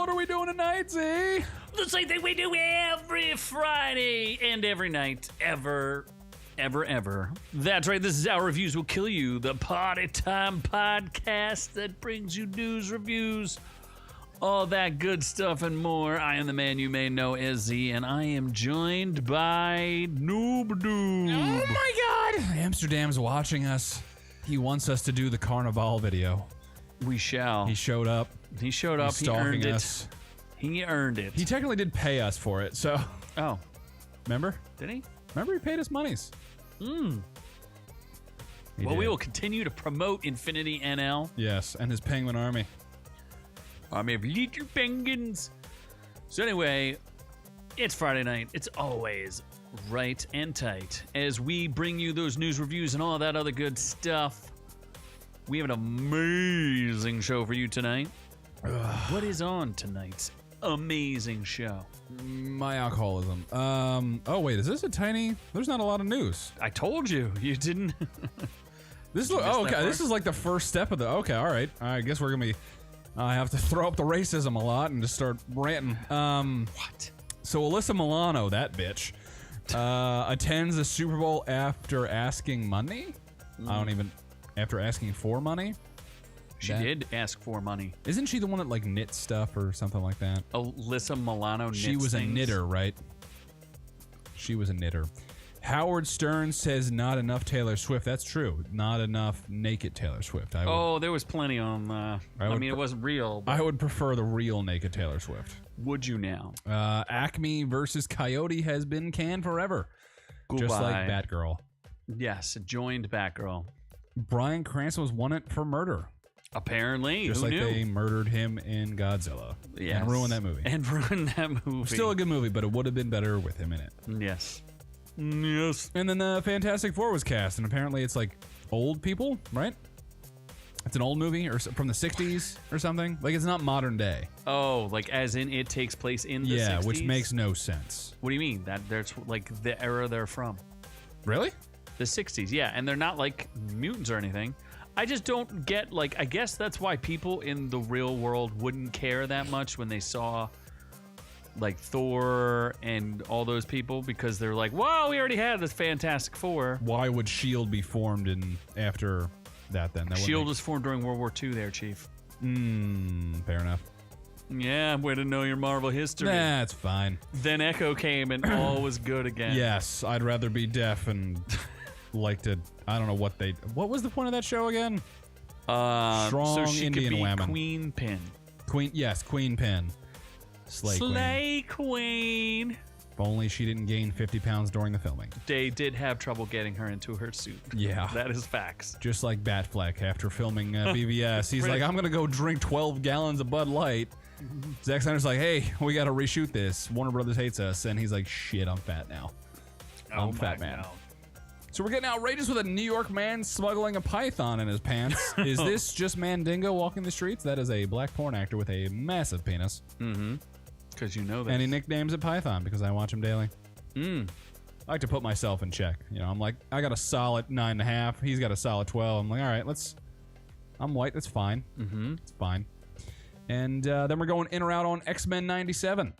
What are we doing tonight, Z? The same thing we do every Friday and every night, ever. That's right, this is Our Reviews Will Kill You, the party time podcast that brings you news, reviews, all that good stuff and more. I am the man you may know as Z, and I am joined by Noob Doob. Oh my God! Amsterdam's watching us. He wants us to do the Carnival video. We shall. He showed up. He showed up. He earned it. He earned it. He technically did pay us for it, so. Oh. Remember? Did he? Remember he paid us monies. Well, we will continue to promote Infinity NL. Yes, and his penguin army. Army of little penguins. So anyway, it's Friday night. It's always right and tight as we bring you those news reviews and all that other good stuff. We have an amazing show for you tonight. What is on tonight's amazing show? My alcoholism. Oh wait, is this a tiny? There's not a lot of news. I told you, you didn't. This is okay. This is like the first step of the. Okay, all right. I guess we're gonna be. I have to throw up the racism a lot and just start ranting. What? So Alyssa Milano, that bitch, attends the Super Bowl after asking money. After asking for money. She did ask for money. Isn't she the one that like knits stuff or something like that? Alyssa Milano knits She was things. a knitter, right? She was a knitter. Howard Stern says not enough Taylor Swift. That's true. Not enough naked Taylor Swift. There was plenty on. I mean, it wasn't real. I would prefer the real naked Taylor Swift. Would you now? Acme versus Coyote has been canned forever. Goodbye. Just like Batgirl. Yes, joined Batgirl. Bryan Cranston was wanted for murder. Apparently, just who like knew? they murdered him in Godzilla. Yes. And ruined that movie. Still a good movie, but it would have been better with him in it. Yes. And then the Fantastic Four was cast, and apparently it's like old people, right? It's an old movie or from the 60s or something. Like it's not modern day. Oh, like as in it takes place in the 60s? Yeah, which makes no sense. What do you mean? That's like the era they're from. Really? The 60s, yeah, and they're not like mutants or anything. I just don't get, like, I guess that's why people in the real world wouldn't care that much when they saw, like, Thor and all those people, because they're like, whoa, we already had this Fantastic Four. Why would S.H.I.E.L.D. be formed after that, then? S.H.I.E.L.D. was formed during World War II there, Chief. Fair enough. Yeah, way to know your Marvel history. Nah, it's fine. Then Echo came and all was good again. Yes, I'd rather be deaf and... like to, I don't know what was the point of that show again? Strong so she Indian could be woman. Queen Pin. Queen Pin. Slay Queen. If only she didn't gain 50 pounds during the filming. They did have trouble getting her into her suit. Yeah. That is facts. Just like Batfleck after filming BVS. He's like, I'm going to go drink 12 gallons of Bud Light. Zack Snyder's like, hey, we got to reshoot this. Warner Brothers hates us. And he's like, shit, I'm fat now. I'm fat man. God. So we're getting outrageous with a New York man smuggling a python in his pants. Is this just Mandingo walking the streets? That is a black porn actor with a massive penis. Mm-hmm. Because you know that. And he nicknames it Python because I watch him daily. I like to put myself in check. You know, I'm like, I got a solid 9.5. He's got a solid 12. I'm like, all right, I'm white. That's fine. It's fine. And then we're going in or out on X-Men 97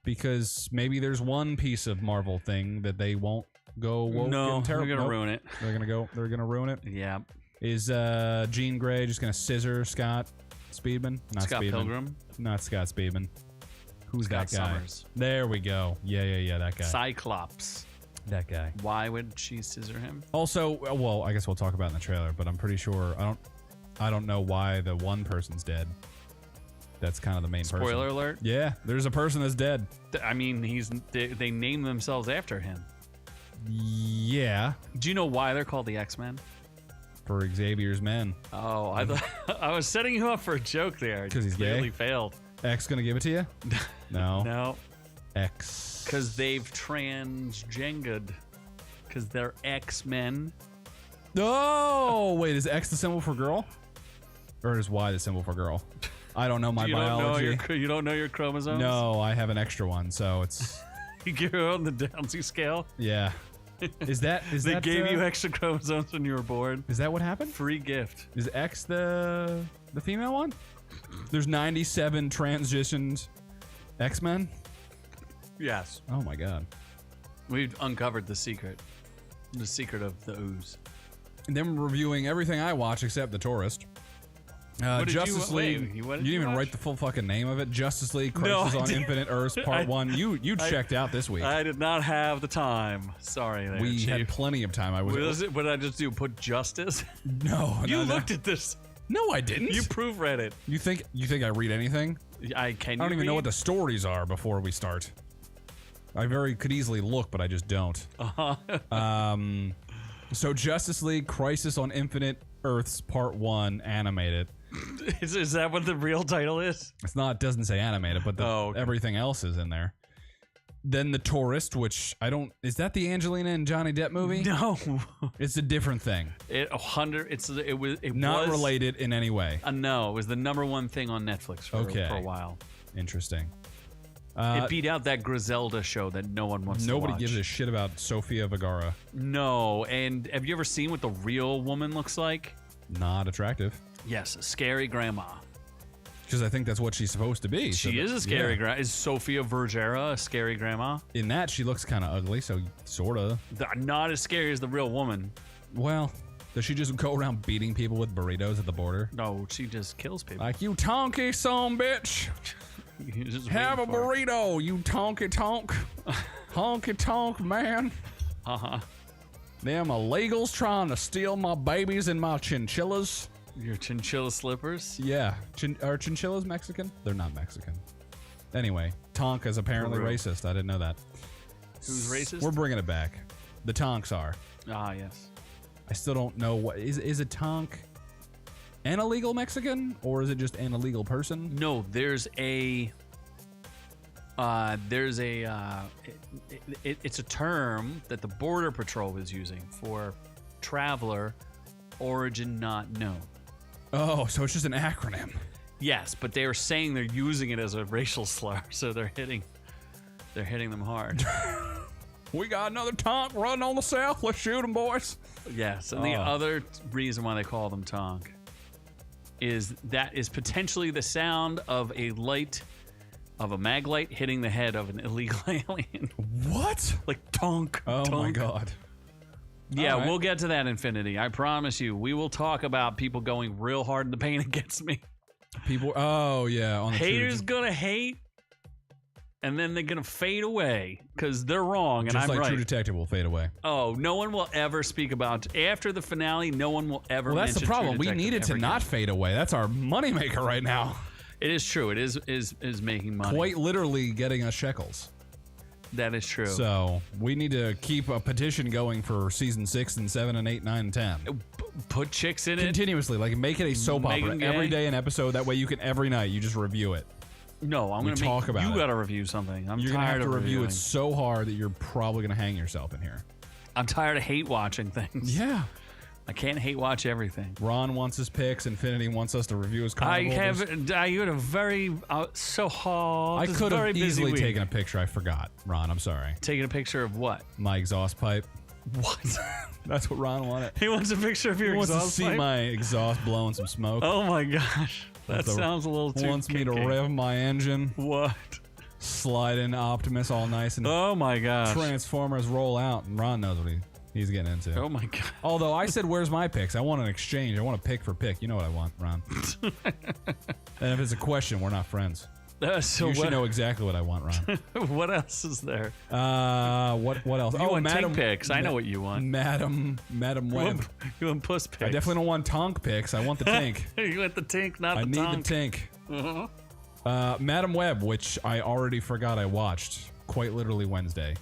because maybe there's one piece of Marvel thing that they won't go woke and terrible. They're gonna ruin it. They're gonna ruin it. Yeah. Is Jean Grey just gonna scissor Scott Speedman? Not Scott Speedman. Pilgrim? Not Scott Speedman. Who's Scott that guy? Summers. There we go. Yeah, that guy. Cyclops. That guy. Why would she scissor him? Also, well, I guess we'll talk about it in the trailer, but I'm pretty sure I don't know why the one person's dead. That's kind of the main person. Spoiler alert? Yeah, there's a person that's dead. I mean, they name themselves after him. Yeah. Do you know why they're called the X-Men? For Xavier's men. Oh, I thought I was setting you up for a joke there. Because he's clearly gay? failed. X gonna give it to you? No. No. X. Because they've transgendered. Because they're X-Men. Oh, wait, is X the symbol for girl? Or is Y the symbol for girl? I don't know my biology. You don't know your chromosomes? No, I have an extra one, so it's... You're on the Downsy scale? Yeah. Is that... They gave you extra chromosomes when you were born? Is that what happened? Free gift. Is X the female one? There's 97 transitioned X-Men? Yes. Oh my god. We've uncovered the secret. The secret of the ooze. And then we're reviewing everything I watch except The Tourist. Justice League. You didn't even write the full fucking name of it. Justice League Crisis on Infinite Earths Part 1. You checked out this week. I did not have the time. Sorry, there, we Chief. had plenty of time. What did I just do? Put justice? No. You looked at this. No, I didn't. You proofread it. You think I read anything? I don't even know what the stories are before we start. I could easily look, but I just don't. So Justice League Crisis on Infinite Earths Part 1 animated. Is that what the real title is? It's not. It doesn't say animated, but everything else is in there. Then The Tourist, which I don't. Is that the Angelina and Johnny Depp movie? No, it's a different thing. It was not related in any way. No, it was the #1 thing on Netflix for a while. Interesting. It beat out that Griselda show that no one wants to watch. Nobody gives a shit about Sofia Vergara. No, and have you ever seen what the real woman looks like? Not attractive. Yes, a scary grandma. Because I think that's what she's supposed to be. She is a scary grandma. Is Sofia Vergara a scary grandma? In that, she looks kind of ugly, so sort of. Not as scary as the real woman. Well, does she just go around beating people with burritos at the border? No, she just kills people. Like, you tonky son bitch. Have a burrito, you tonky tonk. Honky tonk, man. Them illegals trying to steal my babies and my chinchillas. Your chinchilla slippers? Yeah. Are chinchillas Mexican? They're not Mexican. Anyway, tonk is apparently racist. I didn't know that. Who's racist? We're bringing it back. The tonks are. Ah, yes. I still don't know what is a tonk an illegal Mexican or is it just an illegal person? No, it's a term that the Border Patrol is using for traveler, origin not known. Oh, so it's just an acronym. Yes, but they are saying they're using it as a racial slur, so they're hitting them hard. We got another tonk running on the south. Let's shoot them, boys. Yes, and the other reason why they call them tonk is potentially the sound of a mag light hitting the head of an illegal alien. What? Like tonk. Oh tonk. my god. Yeah, we'll get to that, Infinity. I promise you. We will talk about people going real hard in the paint against me. People, on the haters gonna hate, and then they're gonna fade away because they're wrong, and just I'm like right. True Detective will fade away. Oh, no one will ever speak about after the finale. No one will ever. Well, that's the problem. We need it to not fade away. That's our moneymaker right now. It is true. It is making money. Quite literally getting us shekels. That is true. So we need to keep a petition going for season 6 and 7 and 8, 9, and 10. Put chicks in continuously, like make it a soap opera every day, an episode. That way, you can every night you just review it. No, I'm going to talk about it. You got to review something. You're tired gonna have to of review it so hard that you're probably going to hang yourself in here. I'm tired of hate watching things. Yeah. I can't hate watch everything. Ron wants his picks. Infinity wants us to review his carnival. You had a very so hard. I could have easily taken a picture. I forgot. Ron, I'm sorry. Taking a picture of what? My exhaust pipe. What? That's what Ron wanted. He wants a picture of your exhaust pipe? He wants to see my exhaust blowing some smoke. Oh my gosh. That sounds a little too wants me to rev my engine. What? Slide in Optimus all nice and oh my gosh. Transformers roll out, and Ron knows what he's getting into. Oh my god. Although I said, where's my picks? I want an exchange. I want a pick for pick. You know what I want, Ron. And if it's a question, we're not friends. So you should know exactly what I want, Ron. What else is there? What else? You want Madam picks. I know what you want. Madam Web. You want puss picks. I definitely don't want tonk picks. I want the tink. You want the tink, not the tonk. I need the tink. Madam Web, which I already forgot I watched, quite literally Wednesday.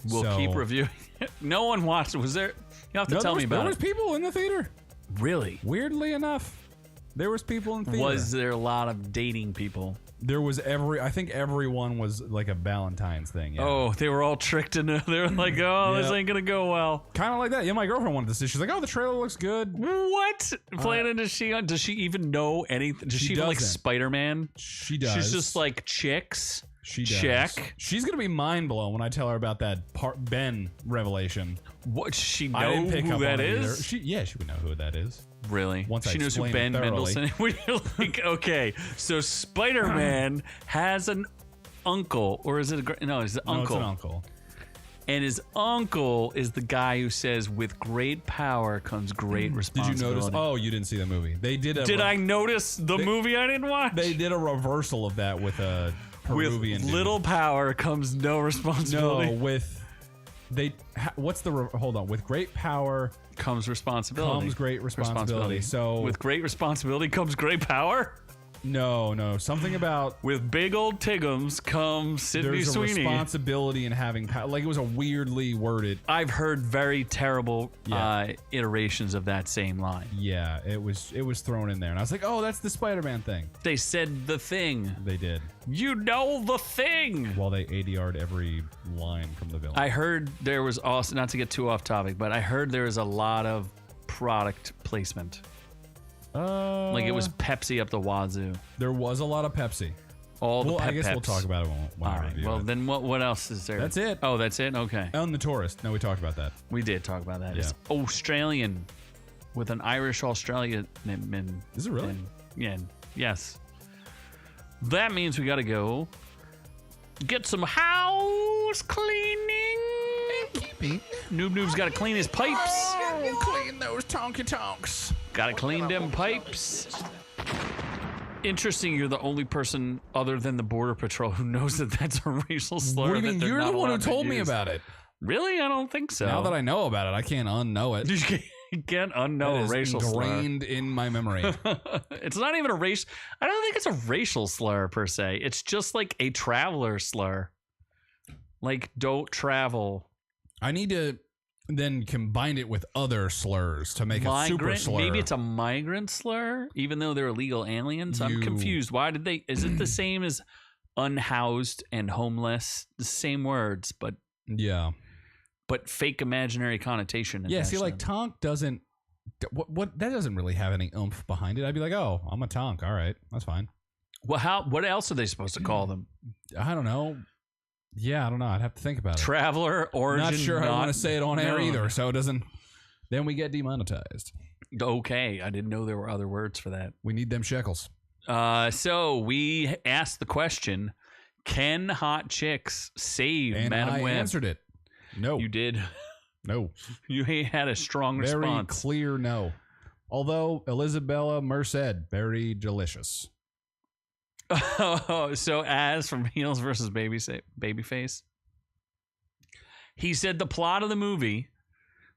We'll keep reviewing it. No one watched. Was there? You have to tell me about it. There was people in the theater. Really? Weirdly enough, there was people in the theater. Was there a lot of dating people? There was I think everyone was like a Valentine's thing. Yeah. Oh, they were all tricked into. They were like, "Oh, this ain't gonna go well." Kind of like that. Yeah, my girlfriend wanted to see. She's like, "Oh, the trailer looks good." What planet is she on? Does she even know anything? Does she even like Spider-Man? She does. She's just like chicks. She does. Check. She's gonna be mind blown when I tell her about that Ben revelation. What? She know I didn't pick who up that on it is? either. She would know who that is. Really? Once I she knows who explain Ben it thoroughly. Mendelsohn. You're like, okay, so Spider-Man has an uncle, or is it no? It's an uncle. No, it's an uncle. And his uncle is the guy who says, "With great power comes great responsibility." Did you notice? Oh, you didn't see the movie. They did. Did I notice the movie I didn't watch? They did a reversal of that with a Peruvian. With little power comes no responsibility. No, what's the? Hold on. With great power comes responsibility. comes great responsibility. So with great responsibility comes great power. No, something about With big old Tiggums comes Sydney there's a Sweeney. responsibility in having power. Like it was a weirdly worded. I've heard very terrible iterations of that same line. Yeah, it was thrown in there, and I was like, oh, that's the Spider-Man thing. They said the thing. They did. You know the thing. While they ADR'd every line from the villain. I heard there was also, not to get too off topic, but I heard there was a lot of product placement. Like it was Pepsi up the wazoo. There was a lot of Pepsi. All the I guess Peps. we'll talk about it when All I right. review Well, it. then what else is there? That's it. Oh, that's it? Okay. On the Tourist. No, we talked about that. We did talk about that. Yeah. It's Australian with an Irish Australian. Is it really? Yeah. Yes. That means we got to go get some house cleaning. Noob Noob's got to clean his pipes. Clean those tonks. Got to clean them pipes. Interesting, you're the only person other than the Border Patrol who knows that that's a racial slur. What do you mean? that they're You're not the one who allowed to told me use. about it. Really? I don't think so. Now that I know about it, I can't unknow it. You can't unknow a It is racial slur. ingrained in my memory. It's not even a race. I don't think it's a racial slur per se. It's just like a traveler slur. Like, don't travel. I need to then combine it with other slurs to make a super slur. Maybe it's a migrant slur, even though they're illegal aliens. I'm confused. Why did they? Is it the same as unhoused and homeless? The same words, but yeah, but fake imaginary connotation. Yeah, attached see, to like them. tonk doesn't. What that doesn't really have any oomph behind it. I'd be like, oh, I'm a tonk. All right, that's fine. Well, what else are they supposed to call them? I don't know. Yeah, I don't know. I'd have to think about it. Traveler, origin. Not sure I want to say it on air no. either, so it doesn't. Then we get demonetized. Okay, I didn't know there were other words for that. We need them shekels. So we asked the question: can hot chicks save And Madam I Web? answered it. No. You did. No. You had a strong Very response. clear no. Although Elizabella Merced, very delicious. So as from Heels versus Babyface, he said the plot of the movie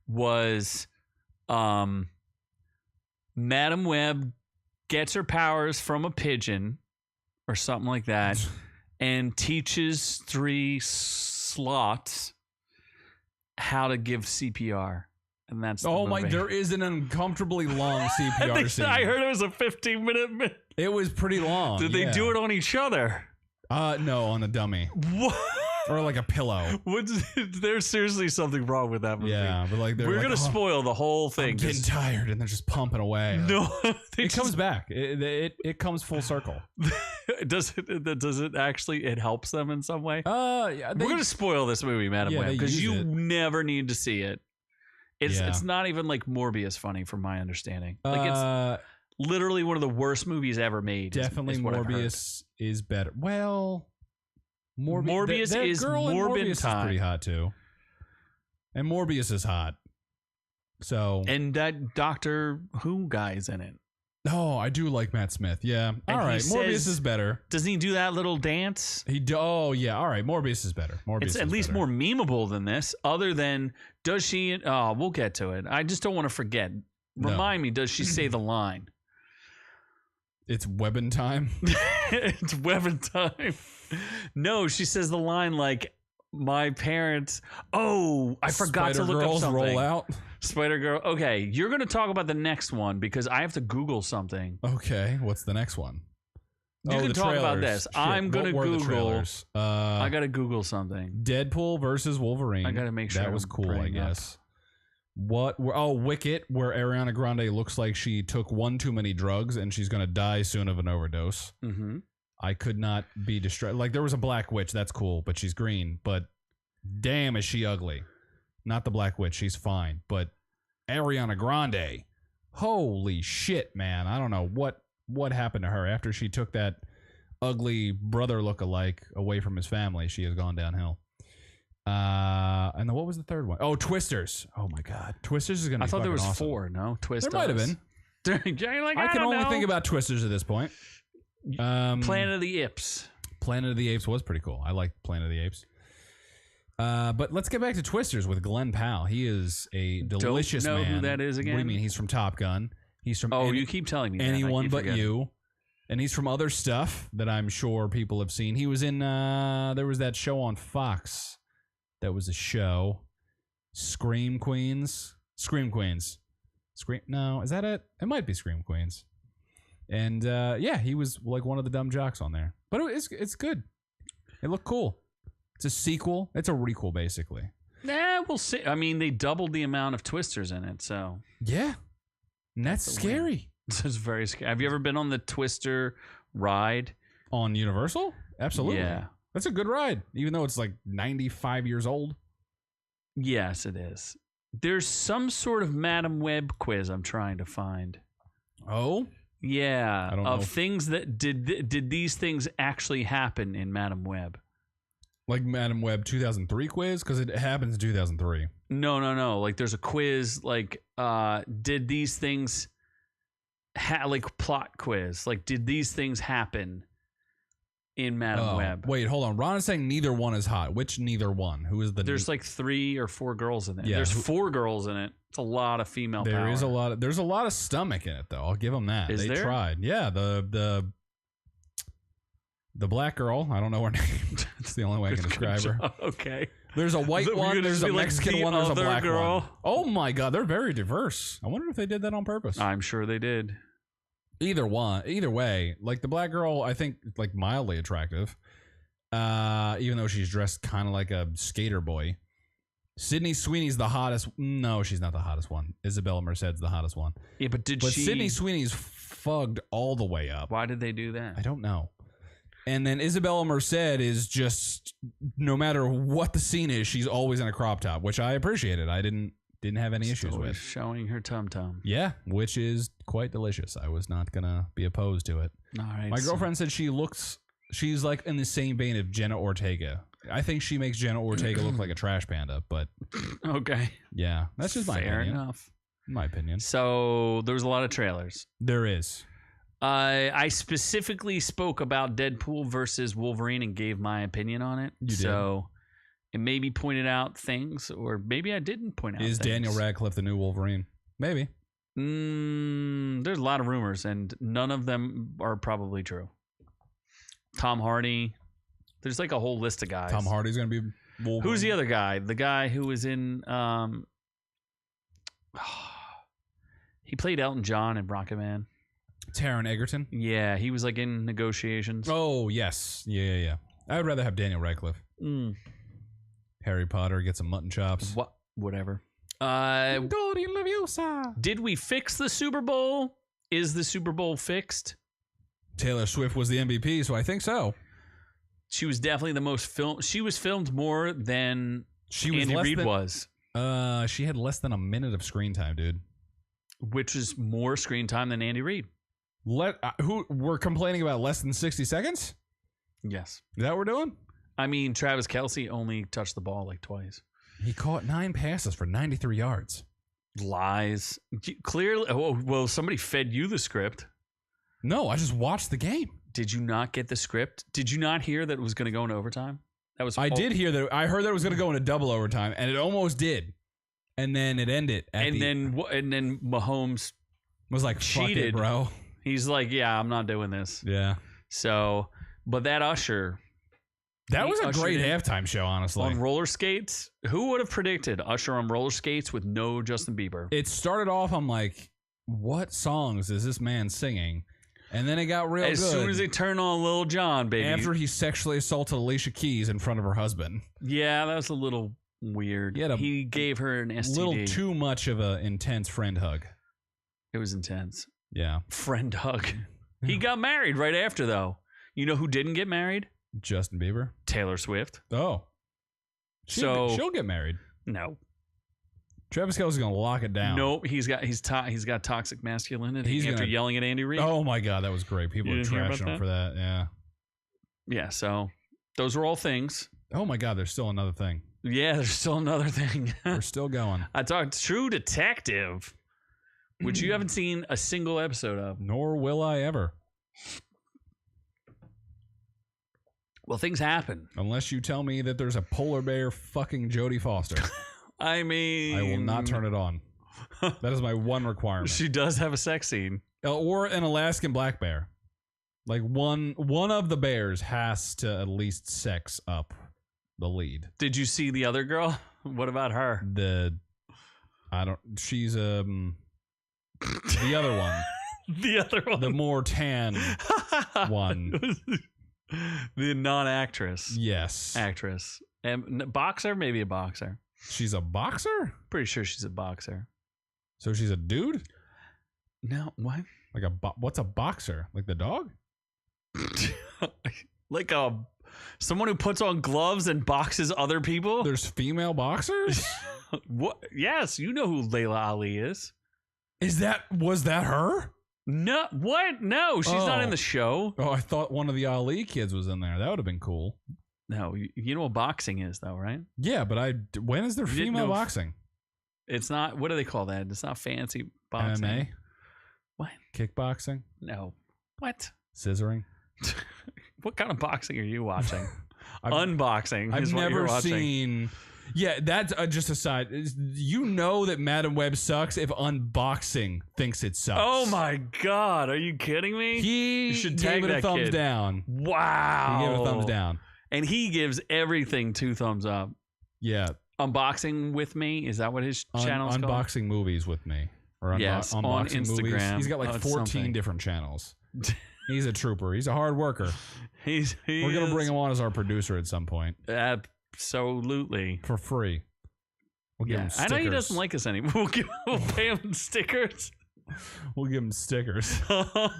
was Madam Web gets her powers from a pigeon or something like that and teaches 3 slots how to give CPR. And that's the movie. There is an uncomfortably long CPR scene. I heard it was a 15-minute. It was pretty long. Did they do it on each other? No, on a dummy. What? Or like a pillow. There's seriously something wrong with that movie. Yeah, but like we're gonna spoil the whole thing. I'm getting tired, and they're just pumping away. No, it comes back. It comes full circle. Does it actually? It helps them in some way. Yeah, we're gonna spoil this movie, Madam Web, because you it. never need to see it. It's not even like Morbius funny, from my understanding. Like it's literally one of the worst movies ever made. Definitely, is what I've heard. Morbius is better. Well, Morbius that is girl in Morbid Morbius time. is pretty hot too, and Morbius is hot. So and that Doctor Who guy's in it. Oh, I do like Matt Smith. Yeah, And all he right. says- Morbius is better. Doesn't he do that little dance? Oh yeah, all right. Morbius is better. Morbius It's is at least better. more memeable than this. Other than, does she? Oh, we'll get to it. I just don't want to forget. Remind me. Does she say the line? It's webbing time. It's weapon time. No, she says the line like, "My parents." Oh, I forgot to look up Spider-Girls something. roll out. Spider-Girl. Okay, you're going to talk about the next one because I have to Google something. Okay, what's the next one? You can the talk about trailers. this. Shit, I'm going to what were the Google. trailers? I got to Google something. Deadpool versus Wolverine. I gotta make sure that was I'm cool. I bringing up. guess. Wicket, where Ariana Grande looks like she took one too many drugs and she's gonna die soon of an overdose. Mm-hmm. I could not be distracted. Like, there was a black witch. That's cool, but she's green. But damn, is she ugly. Not the black witch. She's fine. But Ariana Grande, holy shit, man. I don't know what happened to her. After she took that ugly brother look-alike away from his family, she has gone downhill. And then what was the third one? Oh, Twisters. Oh, my God. Twisters is going to be I thought there was awesome. 4, no? Twisters. There might have been. Like, I can only think about Twisters at this point. Planet of the Apes. Planet of the Apes was pretty cool. I liked Planet of the Apes. But let's get back to Twisters with Glenn Powell. He is a delicious man. Don't know who that is again. What do you mean? He's from Top Gun. He's from you keep telling me Anyone that. But You. And he's from other stuff that I'm sure people have seen. He was in, there was that show on Fox. That was a show. Scream Queens. No, is that it? It might be Scream Queens. And yeah, he was like one of the dumb jocks on there. But it's good. It looked cool. It's a sequel. It's a requel, basically. Nah, we'll see. I mean, they doubled the amount of Twisters in it, so. Yeah. And that's scary. This is very scary. Have you ever been on the Twister ride? On Universal? Absolutely. Yeah. That's a good ride, even though it's like 95 years old. Yes, it is. There's some sort of Madam Web quiz I'm trying to find. Oh? Yeah. I don't know. Things that did these things actually happen in Madam Web? Like Madam Web 2003 quiz? Because it happens in 2003. No. Like there's a quiz like did these things like plot quiz. Like did these things happen in Madam Web? Wait, hold on. Ron is saying neither one is hot. Which neither one? Who is the There's like 3 or 4 girls in it. Yeah, There's 4 girls in it. It's a lot of female power. There's a lot of stomach in it though. I'll give them that. Is they there? tried. Yeah, the black girl, I don't know her name. It's the only way I can describe her. Okay. There's a white one, there's a Mexican one, there's a black one. Oh my God, they're very diverse. I wonder if they did that on purpose. I'm sure they did. Either way, like the black girl, I think like mildly attractive. Even though she's dressed kind of like a skater boy. Sydney Sweeney's the hottest. No, she's not the hottest one. Isabella Merced's the hottest one. Yeah, but Sydney Sweeney's fugged all the way up. Why did they do that? I don't know. And then Isabella Merced is just, no matter what the scene is, she's always in a crop top, which I appreciated. I didn't have any issues with. Showing her tum-tum. Yeah, which is quite delicious. I was not going to be opposed to it. All right. My girlfriend said she's like in the same vein of Jenna Ortega. I think she makes Jenna Ortega look like a trash panda, but okay. Yeah, that's just my opinion. Fair enough. My opinion. So there was a lot of trailers. There is. I specifically spoke about Deadpool versus Wolverine and gave my opinion on it. You did. So it maybe pointed out things, or maybe I didn't point out things. Is Daniel Radcliffe the new Wolverine? Maybe. There's a lot of rumors, and none of them are probably true. Tom Hardy. There's like a whole list of guys. Tom Hardy's going to be Wolverine. Who's the other guy? The guy who was in... he played Elton John in Rocketman. Taron Egerton? Yeah, he was like in negotiations. Oh, yes. Yeah. I would rather have Daniel Radcliffe. Harry Potter, get some mutton chops. Whatever. Did we fix the Super Bowl? Is the Super Bowl fixed? Taylor Swift was the MVP, so I think so. She was definitely the most filmed. She was filmed more than Andy Reid was. She had less than a minute of screen time, dude. Which is more screen time than Andy Reid. Who we're complaining about less than 60 seconds? Yes. Is that what we're doing? I mean, Travis Kelce only touched the ball like twice. He caught 9 passes for 93 yards. Lies. Clearly. Oh, well, somebody fed you the script. No, I just watched the game. Did you not get the script? Did you not hear that it was going to go into overtime? I did hear that. I heard that it was going to go into double overtime, and it almost did. And then it ended. And then Mahomes was like, cheated, fuck it, bro. He's like, yeah, I'm not doing this. Yeah. So, but that Usher. That was a great halftime show, honestly. On roller skates. Who would have predicted Usher on roller skates with no Justin Bieber? It started off, I'm like, what songs is this man singing? And then it got real good. As soon as they turn on Lil Jon, baby. After he sexually assaulted Alicia Keys in front of her husband. Yeah, that was a little weird. He gave her an STD. A little too much of an intense friend hug. It was intense. Yeah. Friend hug. He got married right after, though. You know who didn't get married? Justin Bieber. Taylor Swift. Oh. She'll get married. No. Travis Kelce's gonna lock it down. Nope. He's got toxic masculinity after yelling at Andy Reid. Oh my God, that was great. People are trashing him for that. Yeah. Yeah. So those are all things. Oh my God, there's still another thing. Yeah, there's still another thing. We're still going. I talked True Detective, which you haven't seen a single episode of. Nor will I ever. Well, things happen. Unless you tell me that there's a polar bear fucking Jodie Foster. I mean, I will not turn it on. That is my one requirement. She does have a sex scene. Or an Alaskan black bear. Like one of the bears has to at least sex up the lead. Did you see the other girl? What about her? She's the other one. The other one. The more tan one. The non-actress. Yes. Actress. Boxer? Maybe a boxer. She's a boxer? Pretty sure she's a boxer. So she's a dude? No, what? Like what's a boxer? Like the dog? Like someone who puts on gloves and boxes other people? There's female boxers? What? Yes, you know who Layla Ali is. Was that her? No, what? No, she's not in the show. Oh, I thought one of the Ali kids was in there. That would have been cool. No, you know what boxing is, though, right? Yeah, but when is there female boxing? It's not. What do they call that? It's not fancy boxing. MMA? What? Kickboxing? No. What? Scissoring? What kind of boxing are you watching? Unboxing. I've is what never you're watching. seen. Yeah, that's just a side. You know that Madam Web sucks if unboxing thinks it sucks. Oh my God, are you kidding me? You should gave tag it that a thumbs kid. down. Wow. He gave it a thumbs down. And he gives everything 2 thumbs up. Yeah. Unboxing with me? Is that what his channel is called? Unboxing movies with me. Or yes, unboxing on Instagram. movies. He's got like 14 something. different channels. He's a trooper. He's a hard worker. We're going to bring him on as our producer at some point. Absolutely. For free. We'll give him stickers. I know he doesn't like us anymore. We'll pay him stickers. We'll give him stickers.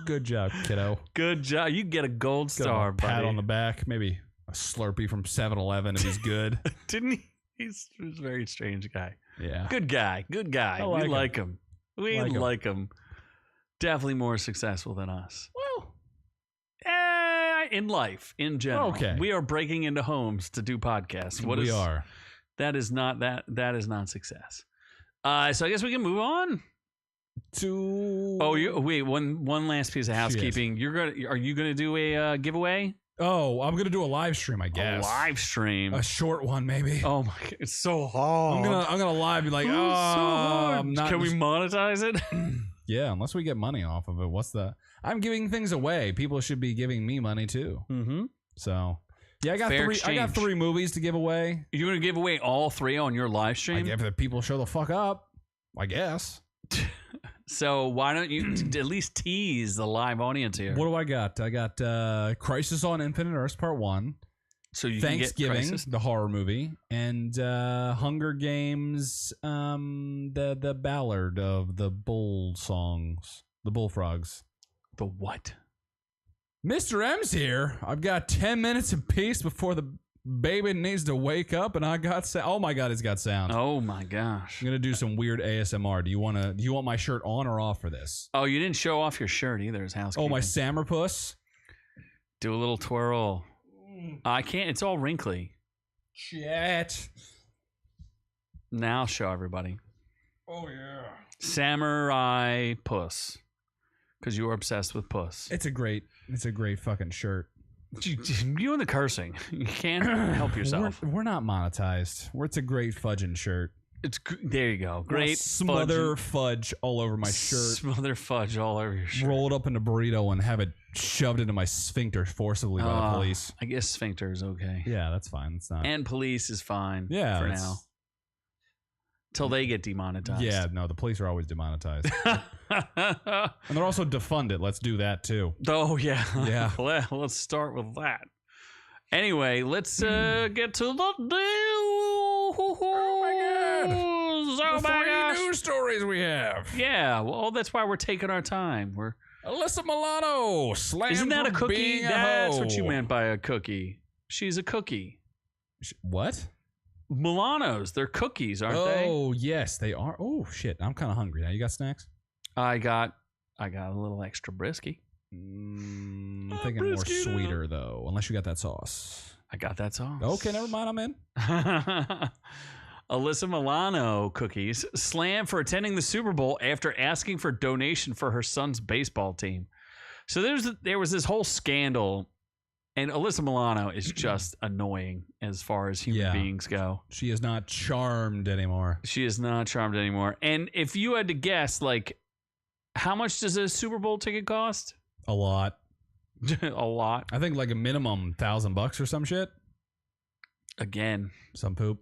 Good job, kiddo. Good job. You get a gold star, buddy. Pat on the back. Maybe a Slurpee from 7-Eleven if he's good. Didn't he? He's a very strange guy. Yeah. Good guy. Good guy. We like him. We like him. Definitely more successful than us. Well, in life, in general. Okay. We are breaking into homes to do podcasts. We are. That is not success. So I guess we can move on to. Oh, wait. One last piece of housekeeping. Are you gonna do a giveaway? Oh, I'm gonna do a live stream, I guess. A live stream. A short one, maybe. Oh my God, it's so hard. I'm gonna live be like, so hard. I'm not. Can we monetize it? Yeah, unless we get money off of it. I'm giving things away. People should be giving me money too. Mm-hmm. So, yeah, I got 3 movies to give away. You're gonna give away all 3 on your live stream? If the people show the fuck up, I guess. So why don't you at least tease the live audience here? What do I got? I got Crisis on Infinite Earths Part 1. So you Thanksgiving, can get Crisis? the horror movie, and Hunger Games, the ballad of the bull songs, the bullfrogs. The what? Mr. M's here. I've got 10 minutes of peace before the baby needs to wake up, and I got sound. Oh my God, it's got sound. Oh my gosh. I'm gonna do some weird ASMR. Do you want my shirt on or off for this? Oh, you didn't show off your shirt either as housekeeping. Oh, my Sammerpuss. Do a little twirl. I can't. It's all wrinkly. Shit. Now show everybody. Oh yeah. Samurai puss. Because you are obsessed with puss. It's a great fucking shirt. You and the cursing. You can't help yourself. We're not monetized. It's a great fudging shirt. There you go. Great smother fudge all over my shirt. Smother fudge all over your shirt. Roll it up in a burrito and have it shoved into my sphincter forcibly by the police. I guess sphincter is okay. Yeah, that's fine. It's not. And police is fine. Yeah, for now. Till they get demonetized. Yeah, no, the police are always demonetized. And they're also defunded. Let's do that too. Oh yeah. Yeah. Let's start with that. Anyway, let's get to the news. Oh my God. The 3 news stories we have. Yeah, well, that's why we're taking our time. Alyssa Milano slammed. Isn't that a for cookie? being That's hoe. what you meant by a cookie. She's a cookie. What? Milanos, they're cookies, aren't they? Oh, yes, they are. Oh, shit. I'm kind of hungry now. You got snacks? I got a little extra brisky. I'm thinking more brisket. sweeter, though, unless you got that sauce. I got that sauce. Okay, never mind. I'm in. Alyssa Milano cookies slammed for attending the Super Bowl after asking for donation for her son's baseball team. So there was this whole scandal, and Alyssa Milano is just annoying as far as human beings go. She is not charmed anymore. She is not charmed anymore. And if you had to guess, like, how much does a Super Bowl ticket cost? A lot. A lot. I think like a minimum $1,000 or some shit. Again. Some poop.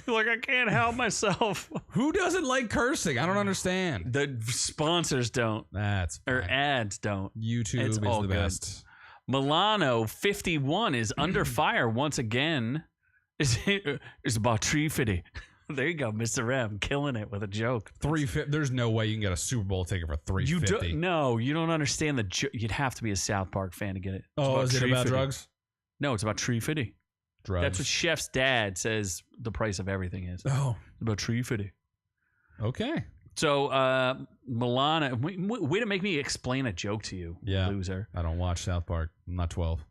Like, I can't help myself. Who doesn't like cursing? I don't understand. The sponsors don't. That's Or fine. ads don't. YouTube It's is all the good. best. Milano, 51, is under fire once again. It's about tree fitty. There you go, Mr. M, killing it with a joke. $350. There's no way you can get a Super Bowl ticket for $350. No, you don't understand the joke. You'd have to be a South Park fan to get it. Oh, is it tree about fitty. drugs? No, it's about tree fitty. Drugs. That's what Chef's dad says the price of everything is. Oh, It's about tree fitty. okay. So, Milano, way to make me explain a joke to you, loser. I don't watch South Park. I'm not 12.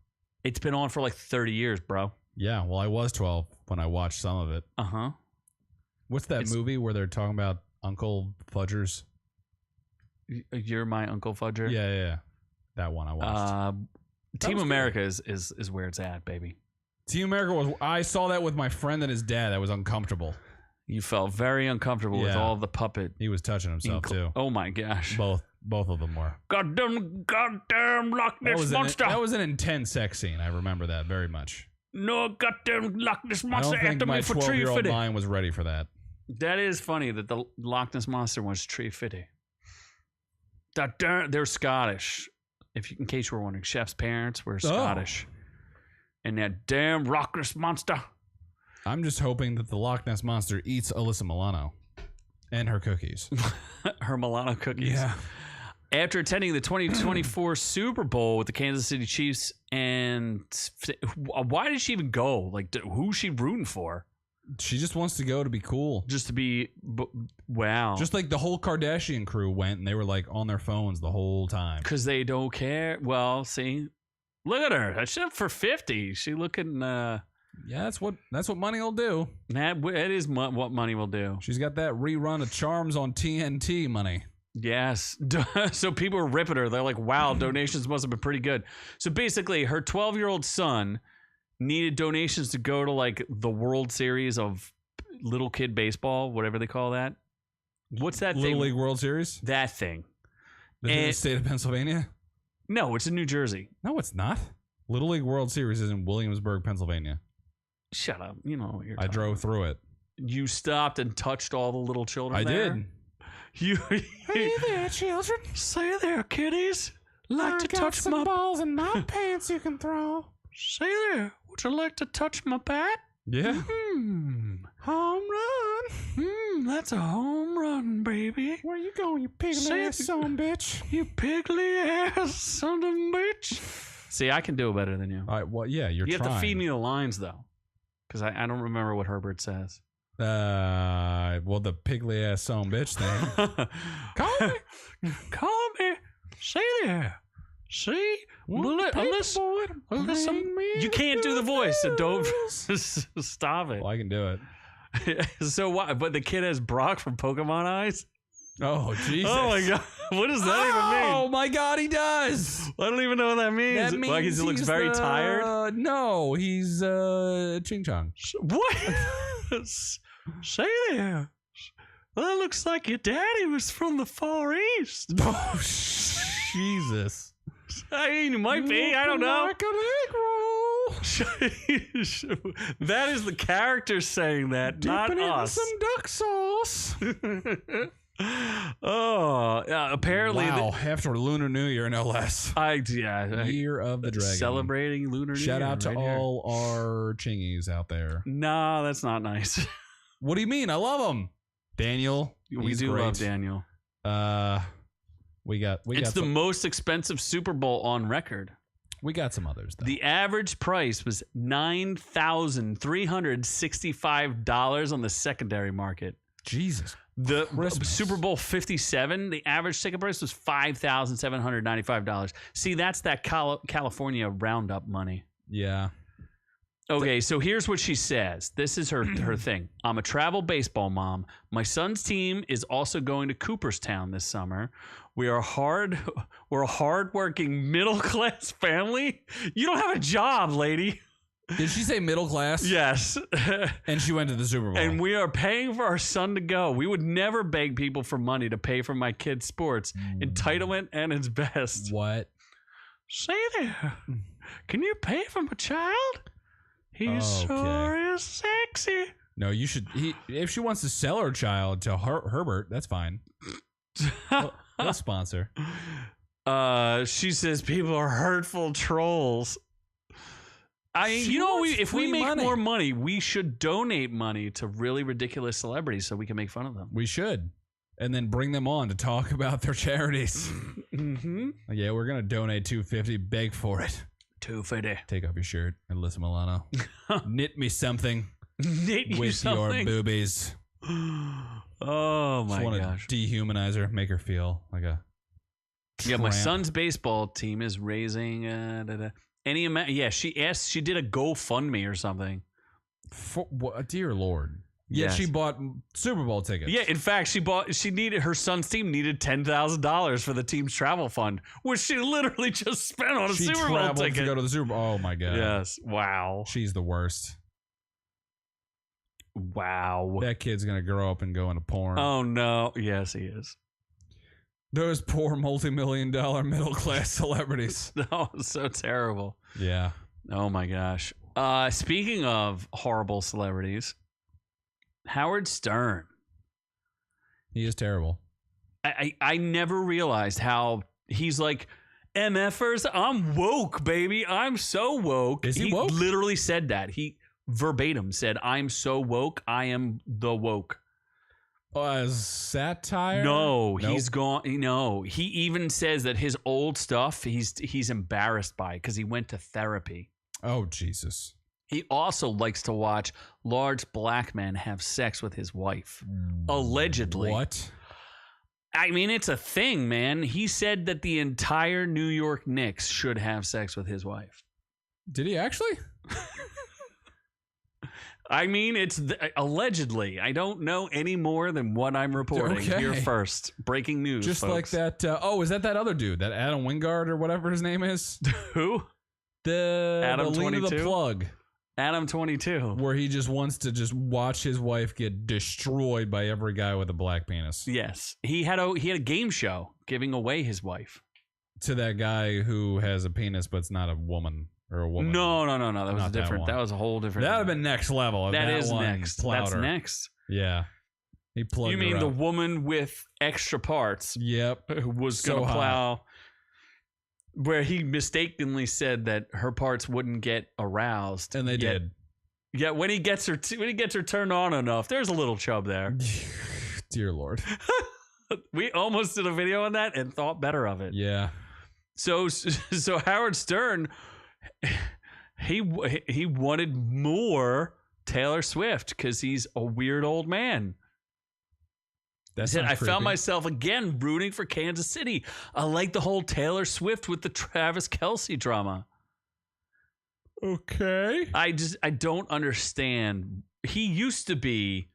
It's been on for like 30 years, bro. Yeah, well, I was 12 when I watched some of it. Uh-huh. What's that movie where they're talking about Uncle Fudgers? You're my Uncle Fudger? Yeah. That one I watched. Team America is where it's at, baby. Team America I saw that with my friend and his dad. That was uncomfortable. You felt very uncomfortable with all the puppet. He was touching himself too. Oh my gosh. Both of them were. Goddamn Loch Ness monster. That was an intense sex scene. I remember that very much. No goddamn Loch Ness I monster don't think after my me for tree 12-year-old fitty. mind was ready for that. That is funny that the Loch Ness monster was tree fitty. They're Scottish. In case you were wondering, Chef's parents were Scottish. And that damn Loch Ness monster. I'm just hoping that the Loch Ness monster eats Alyssa Milano and her cookies. Her Milano cookies. Yeah. After attending the 2024 Super Bowl with the Kansas City Chiefs, and why did she even go? Like, who's she rooting for? She just wants to go to be cool. Just to be, wow. Just like the whole Kardashian crew went and they were like on their phones the whole time. Because they don't care. Well, see, look at her. That's for 50. She looking. Yeah, that's what money will do. That is what money will do. She's got that rerun of Charms on TNT money. Yes. So people are ripping her. They're like, wow, donations must have been pretty good. So basically, her 12-year-old son needed donations to go to like the World Series of little kid baseball, whatever they call that. What's that thing? Little League World Series? That thing. In the state of Pennsylvania? No, it's in New Jersey. No, it's not. Little League World Series is in Williamsburg, Pennsylvania. Shut up. You know what you're I talking drove about. through it. You stopped and touched all the little children there? did. Hey there, children. Say there, kiddies. Like to touch some my balls in my pants you can throw. Say there. Would you like to touch my bat? Yeah. Home run. That's a home run, baby. Where you going, you pigly ass son bitch? You piggly ass son of a bitch. See, I can do it better than you. All right, well, yeah, you're You trying. have to feed me the lines, though. Because I don't remember what Herbert says. Well, the pigly ass son bitch thing. Call me. Call me. Say there. See? Listen, you can't do the voice, so don't stop it. Well, I can do it. So what? But the kid has Brock from Pokemon Eyes? Oh, Jesus. Oh, my God. What does that even mean? Oh, my God, he does. I don't even know what that means. That means like he looks he's very tired? No, he's Ching Chong. What? Say there. Well, that looks like your daddy was from the Far East. Oh, Jesus. I mean, it might be. I don't know. Like an egg roll. That is the character saying that, Dipping not in us. some duck sauce. Oh, apparently. Wow, after Lunar New Year, no less. Year of the Dragon. Celebrating Lunar New Year. Shout out to right here. all our chingies out there. No, that's not nice. What do you mean? I love them. Daniel. We he's do great. love Daniel. It's the most expensive Super Bowl on record. We got some others, though. The average price was $9,365 on the secondary market. Jesus. The Christmas. Super Bowl 57, the average ticket price was $5,795. See, that's that California roundup money. Yeah. Okay, so here's what she says. This is her thing. I'm a travel baseball mom. My son's team is also going to Cooperstown this summer. We're a hardworking middle-class family. You don't have a job, lady. Did she say middle class? Yes. And she went to the Super Bowl. And we are paying for our son to go. We would never beg people for money to pay for my kid's sports. Entitlement and its best. What? Say there. Can you pay for my child? He sure is sexy. No, you should. If she wants to sell her child to Herbert, that's fine. He'll sponsor. She says people are hurtful trolls. If we make more money, we should donate money to really ridiculous celebrities so we can make fun of them. We should. And then bring them on to talk about their charities. Mm-hmm. Yeah, we're going to donate $250. Beg for it. $250. Take off your shirt, Alyssa Milano. Knit me something. Knit with something? Your boobies. Oh, my gosh. Dehumanize her. Make her feel like a Yeah, my tramp. son's baseball team is raising any amount. Yeah, she did a GoFundMe or something. Dear Lord. Yeah, Yes. she bought Super Bowl tickets. Yeah, in fact, her son's team needed $10,000 for the team's travel fund, which she literally just spent on a she Super Bowl traveled ticket. to go to the Super Bowl. Oh my God. Yes. Wow. She's the worst. Wow. That kid's gonna grow up and go into porn. Oh no. Yes, he is. Those poor multi-million-dollar middle-class celebrities. Oh, so terrible. Yeah. Oh my gosh. Speaking of horrible celebrities, Howard Stern. He is terrible. I never realized how he's like, MFers, I'm woke, baby. I'm so woke. Is he woke? Literally said that. He verbatim said, I'm so woke. I am the woke. Satire? No, Nope. he's gone. No, he even says that his old stuff he's embarrassed by because he went to therapy. Oh, Jesus. He also likes to watch large black men have sex with his wife. Allegedly. What? I mean, it's a thing, man. He said that the entire New York Knicks should have sex with his wife. Did he actually? I mean, it's allegedly. I don't know any more than what I'm reporting here first. Breaking news, Just folks. like that. Is that other dude? That Adam Wingard or whatever his name is? Who? The Adam lean of the 22? plug. Adam 22. Where he just wants to just watch his wife get destroyed by every guy with a black penis. Yes. He had a game show giving away his wife. To that guy who has a penis but it's not a woman or a woman. No. That was Not different. That was a whole different. That would have been next level. That is one next. plowed That's her. next. Yeah. He plugged You mean her the up. woman with extra parts Yep. who was So going to hot. plow, where he mistakenly said that her parts wouldn't get aroused. And they did. Yeah, when he gets her turned on enough, there's a little chub there. Dear Lord. We almost did a video on that and thought better of it. Yeah. So Howard Stern, he wanted more Taylor Swift because he's a weird old man. That's He said, not I found creepy. myself again rooting for Kansas City. I like the whole Taylor Swift with the Travis Kelce drama. Okay. I don't understand. He used to be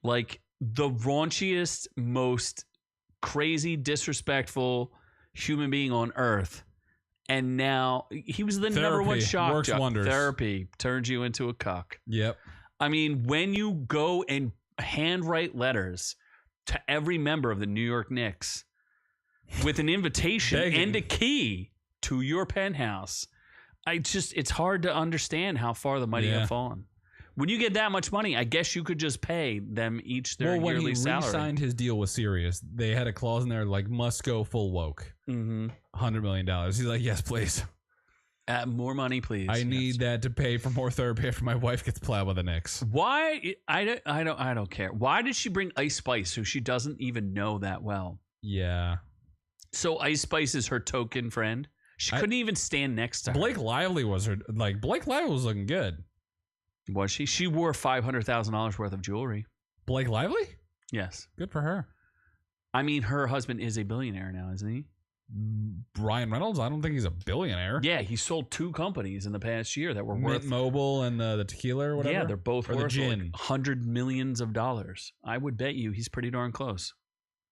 like the raunchiest, most crazy, disrespectful human being on earth. And now he was the number one Therapy shock works jock. wonders. Therapy turns you into a cuck. Yep. I mean, when you go and handwrite letters to every member of the New York Knicks with an invitation Begging. and a key to your penthouse, it's hard to understand how far the mighty have fallen. When you get that much money, I guess you could just pay them each their When yearly he salary. re-signed his deal with Sirius, they had a clause in there like must go full woke. Mm-hmm. $100 million. He's like, yes, please. More money, please. I need that to pay for more therapy after my wife gets plowed by the Knicks. Why? I don't care. Why did she bring Ice Spice, who she doesn't even know that well? Yeah. So Ice Spice is her token friend. She couldn't even stand next to her. Blake Lively was her. Like, Blake Lively was looking good. Was she? She wore $500,000 worth of jewelry. Blake Lively? Yes. Good for her. I mean, her husband is a billionaire now, isn't he? Ryan Reynolds? I don't think he's a billionaire. Yeah, he sold 2 companies in the past year that were Mint worth Mobile and the tequila or whatever? Yeah, they're both or worth the gin. like $100 million. I would bet you he's pretty darn close.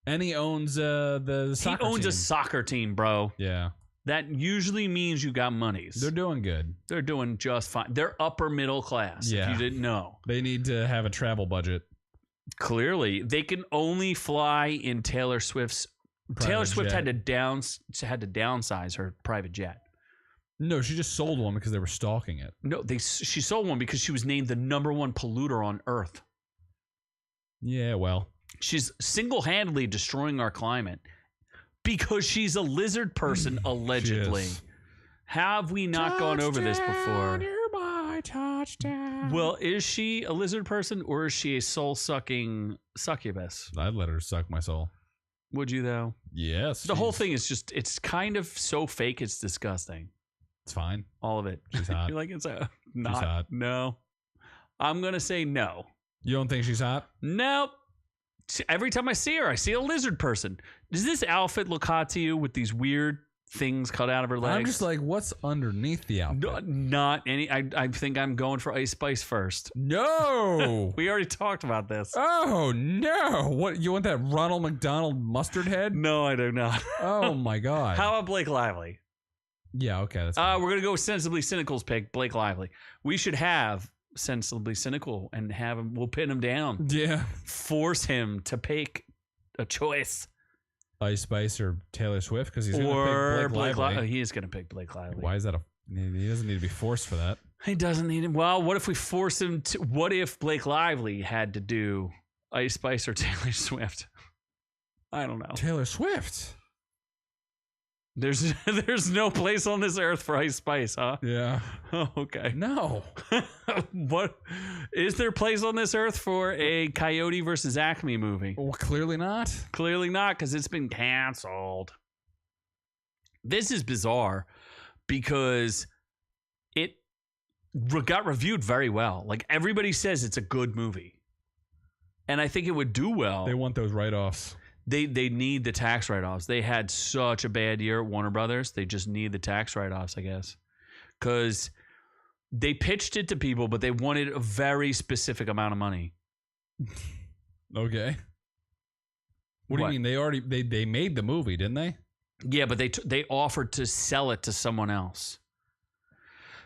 And he owns the soccer He owns team. a soccer team, bro. Yeah. That usually means you got monies. They're doing good. They're doing just fine. They're upper middle class, Yeah. if you didn't know. They need to have a travel budget. Clearly, they can only fly in Taylor Swift's. Taylor Swift jet. had to downsize her private jet. No, she just sold one because they were stalking it. No, she sold one because she was named the #1 polluter on Earth. Yeah, well. She's single-handedly destroying our climate because she's a lizard person, allegedly. Have we not gone over this before? Nearby, touchdown. Well, is she a lizard person or is she a soul-sucking succubus? I'd let her suck my soul. Would you, though? Yes. The whole thing is just, it's kind of so fake, it's disgusting. It's fine. All of it. She's hot. You're like, it's not. She's hot. No. I'm going to say no. You don't think she's hot? Nope. Every time I see her, I see a lizard person. Does this outfit look hot to you with these weird things cut out of her legs? I'm just like, what's underneath the outfit? No, not any. I think I'm going for Ice Spice first. No. We already talked about this. Oh, no. What? You want that Ronald McDonald mustard head? No, I do not. Oh, my God. How about Blake Lively? Yeah, okay. That's We're going to go with Sensibly Cynical's pick, Blake Lively. We should have Sensibly Cynical and have him, we'll pin him down. Yeah. Force him to pick a choice. Ice Spice or Taylor Swift because he's going to pick Blake Lively. He is going to pick Blake Lively. Why is that he doesn't need to be forced for that. He doesn't need him. Well, what if we force him to? What if Blake Lively had to do Ice Spice or Taylor Swift? I don't know. Taylor Swift. There's no place on this earth for Ice Spice, huh? Yeah. Oh, okay. No. What is there a place on this earth for a Coyote versus Acme movie? Well, clearly not. Clearly not, because it's been canceled. This is bizarre because it got reviewed very well. Like, everybody says it's a good movie. And I think it would do well. They want those write-offs. They need the tax write-offs. They had such a bad year at Warner Brothers. They just need the tax write-offs, I guess. Because they pitched it to people, but they wanted a very specific amount of money. Okay. What do you mean? They made the movie, didn't they? Yeah, but they offered to sell it to someone else.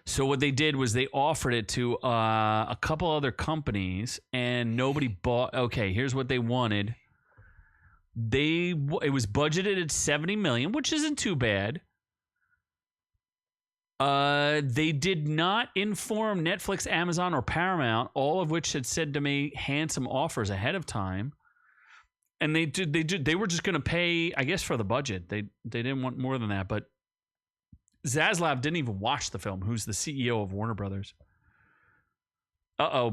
So what they did was they offered it to a couple other companies, and nobody bought. Okay, here's what they wanted. It was budgeted at $70 million, which isn't too bad. They did not inform Netflix, Amazon, or Paramount, all of which had said to me handsome offers ahead of time. And they were just going to pay, I guess, for the budget. They didn't want more than that. But Zaslav didn't even watch the film. Who's the CEO of Warner Brothers?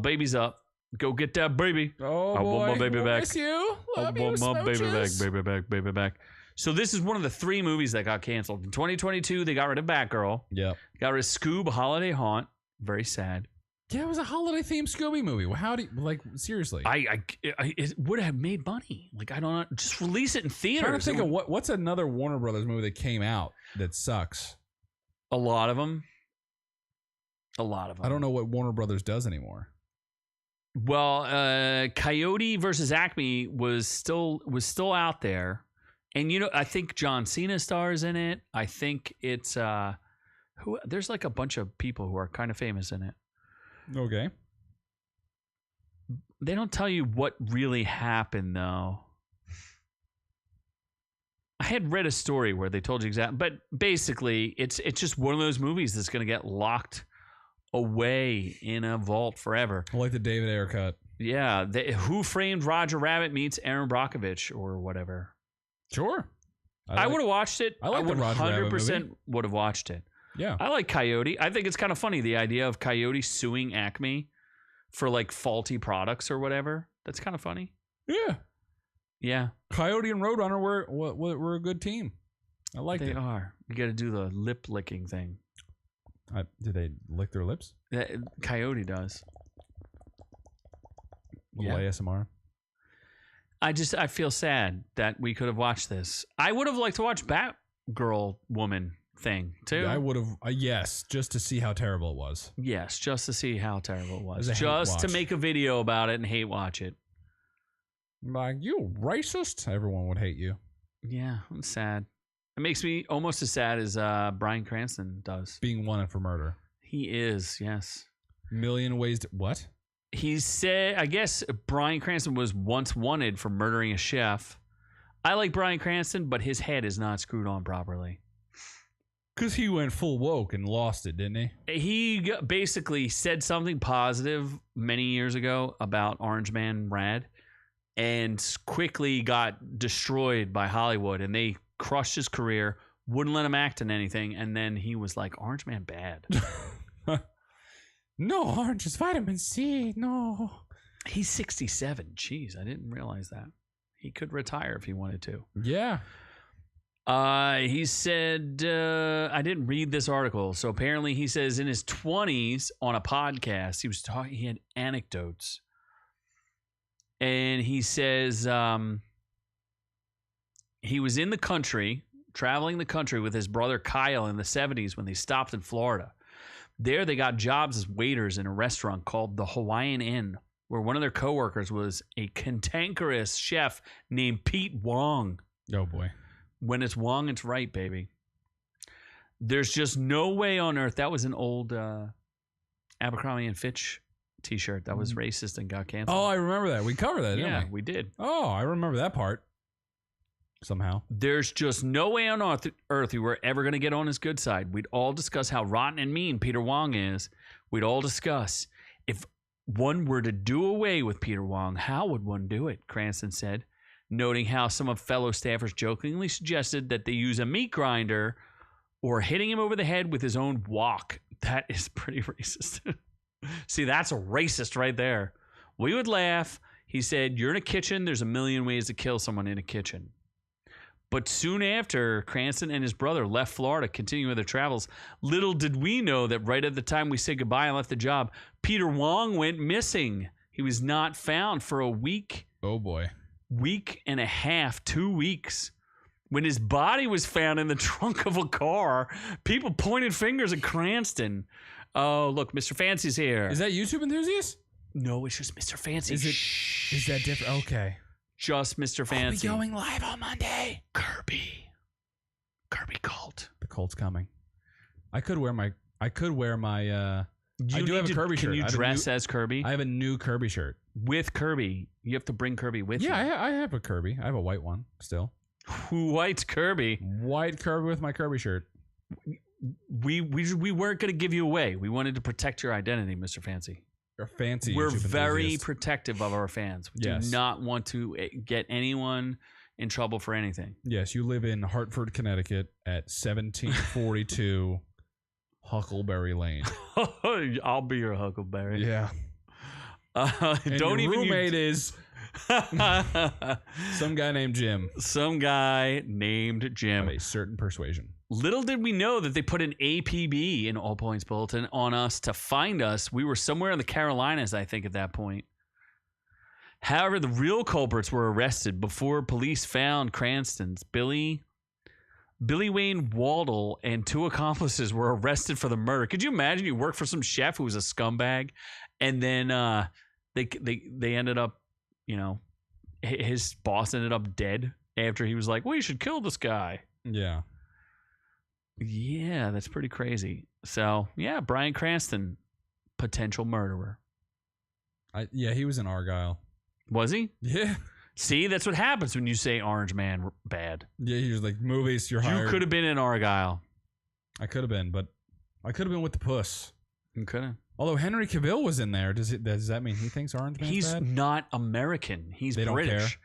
Baby's up. Go get that baby. Oh, I boy. want my baby back. Miss you. Love I want you, my baby back, smooches. baby back, baby back. So this is one of the 3 movies that got canceled. In 2022, they got rid of Batgirl. Yep. Got rid of Scoob, Holiday Haunt. Very sad. Yeah, it was a holiday-themed Scooby movie. How do you, like, seriously? It would have made money. Like, I don't know. Just release it in theaters. I'm trying to think of what's another Warner Brothers movie that came out that sucks. A lot of them. I don't know what Warner Brothers does anymore. Well, Coyote versus Acme was still out there, and I think John Cena stars in it. I think it's there's like a bunch of people who are kind of famous in it. Okay. They don't tell you what really happened though. I had read a story where they told you exactly, but basically it's just one of those movies that's going to get locked away in a vault forever. I like the David Ayer cut. Yeah, Who Framed Roger Rabbit meets Aaron Brockovich or whatever. Sure. I would have watched it. I like the Roger Rabbit movie. 100% would have watched it. Yeah. I like Coyote. I think it's kind of funny, the idea of Coyote suing Acme for like faulty products or whatever. That's kind of funny. Yeah. Yeah. Coyote and Roadrunner were a good team. I like it. They are. You got to do the lip licking thing. Do they lick their lips? Coyote does. Little ASMR. I feel sad that we could have watched this. I would have liked to watch Batgirl woman thing too. Yeah, I would have. Yes, just to see how terrible it was. Yes, just to see how terrible it was. It was a Just to hate watch. make a video about it and hate watch it. Like, you racist? Everyone would hate you. Yeah, I'm sad. It makes me almost as sad as Bryan Cranston does. Being wanted for murder. He is, yes. Million ways to... What? He said, I guess Bryan Cranston was once wanted for murdering a chef. I like Bryan Cranston, but his head is not screwed on properly. Because he went full woke and lost it, didn't he? He basically said something positive many years ago about Orange Man Rad and quickly got destroyed by Hollywood, and they crushed his career, wouldn't let him act in anything, and then he was like, Orange Man bad. No, orange is vitamin C. No. He's 67. Jeez, I didn't realize that. He could retire if he wanted to. Yeah. He said, I didn't read this article. So apparently he says in his 20s on a podcast, he had anecdotes. And he says he was in the country, traveling the country with his brother Kyle in the 70s when they stopped in Florida. There they got jobs as waiters in a restaurant called the Hawaiian Inn, where one of their coworkers was a cantankerous chef named Pete Wong. Oh, boy. When it's Wong, it's right, baby. There's just no way on earth. That was an old Abercrombie and Fitch t-shirt that was racist and got canceled. Oh, I remember that. We covered that, didn't we? We did. Oh, I remember that part. Somehow. There's just no way on earth we were ever going to get on his good side. We'd all discuss how rotten and mean Peter Wong is. We'd all discuss if one were to do away with Peter Wong, how would one do it? Cranston said, noting how some of fellow staffers jokingly suggested that they use a meat grinder or hitting him over the head with his own wok. That is pretty racist. See, that's a racist right there. We would laugh. He said, you're in a kitchen. There's a million ways to kill someone in a kitchen. But soon after, Cranston and his brother left Florida, continuing with their travels. Little did we know that right at the time we said goodbye and left the job, Peter Wong went missing. He was not found for a week. Oh, boy. Week and a half, 2 weeks. When his body was found in the trunk of a car, people pointed fingers at Cranston. Oh, look, Mr. Fancy's here. Is that YouTube Enthusiast? No, it's just Mr. Fancy. Is that different? Okay. Just Mr. Fancy. I'll be going live on Monday. Kirby cult. The cult's coming. I could wear my I do have a Kirby shirt. Can you dress as Kirby? I have a new Kirby shirt. With Kirby. You have to bring Kirby with you. Yeah, I have a Kirby. I have a white one still. White Kirby. White Kirby with my Kirby shirt. We weren't going to give you away. We wanted to protect your identity, Mr. Fancy. You're fancy. We're YouTube very enthusiast. protective of our fans. We Yes. do not want to get anyone in trouble for anything. Yes, you live in Hartford, Connecticut at 1742 Huckleberry Lane. I'll be your Huckleberry. Yeah. And Don't your even roommate is some guy named Jim. Some guy named Jim. Of a certain persuasion. Little did we know that they put an APB in All Points Bulletin on us to find us. We were somewhere in the Carolinas, I think, at that point. However, the real culprits were arrested before police found Cranston's. Billy Wayne Waldle and 2 accomplices were arrested for the murder. Could you imagine you work for some chef who was a scumbag, and then they ended up, you know, his boss ended up dead after he was like, well, you should kill this guy. Yeah. Yeah, that's pretty crazy. So, yeah, Bryan Cranston, potential murderer. He was in Argyle. Was he? Yeah. See, that's what happens when you say Orange Man bad. Yeah, he was like, movies, you're hired. You could have been in Argyle. I could have been, but I could have been with the puss. You could have. Although Henry Cavill was in there, does that mean he thinks Orange Man's He's bad? not American. He's They don't British.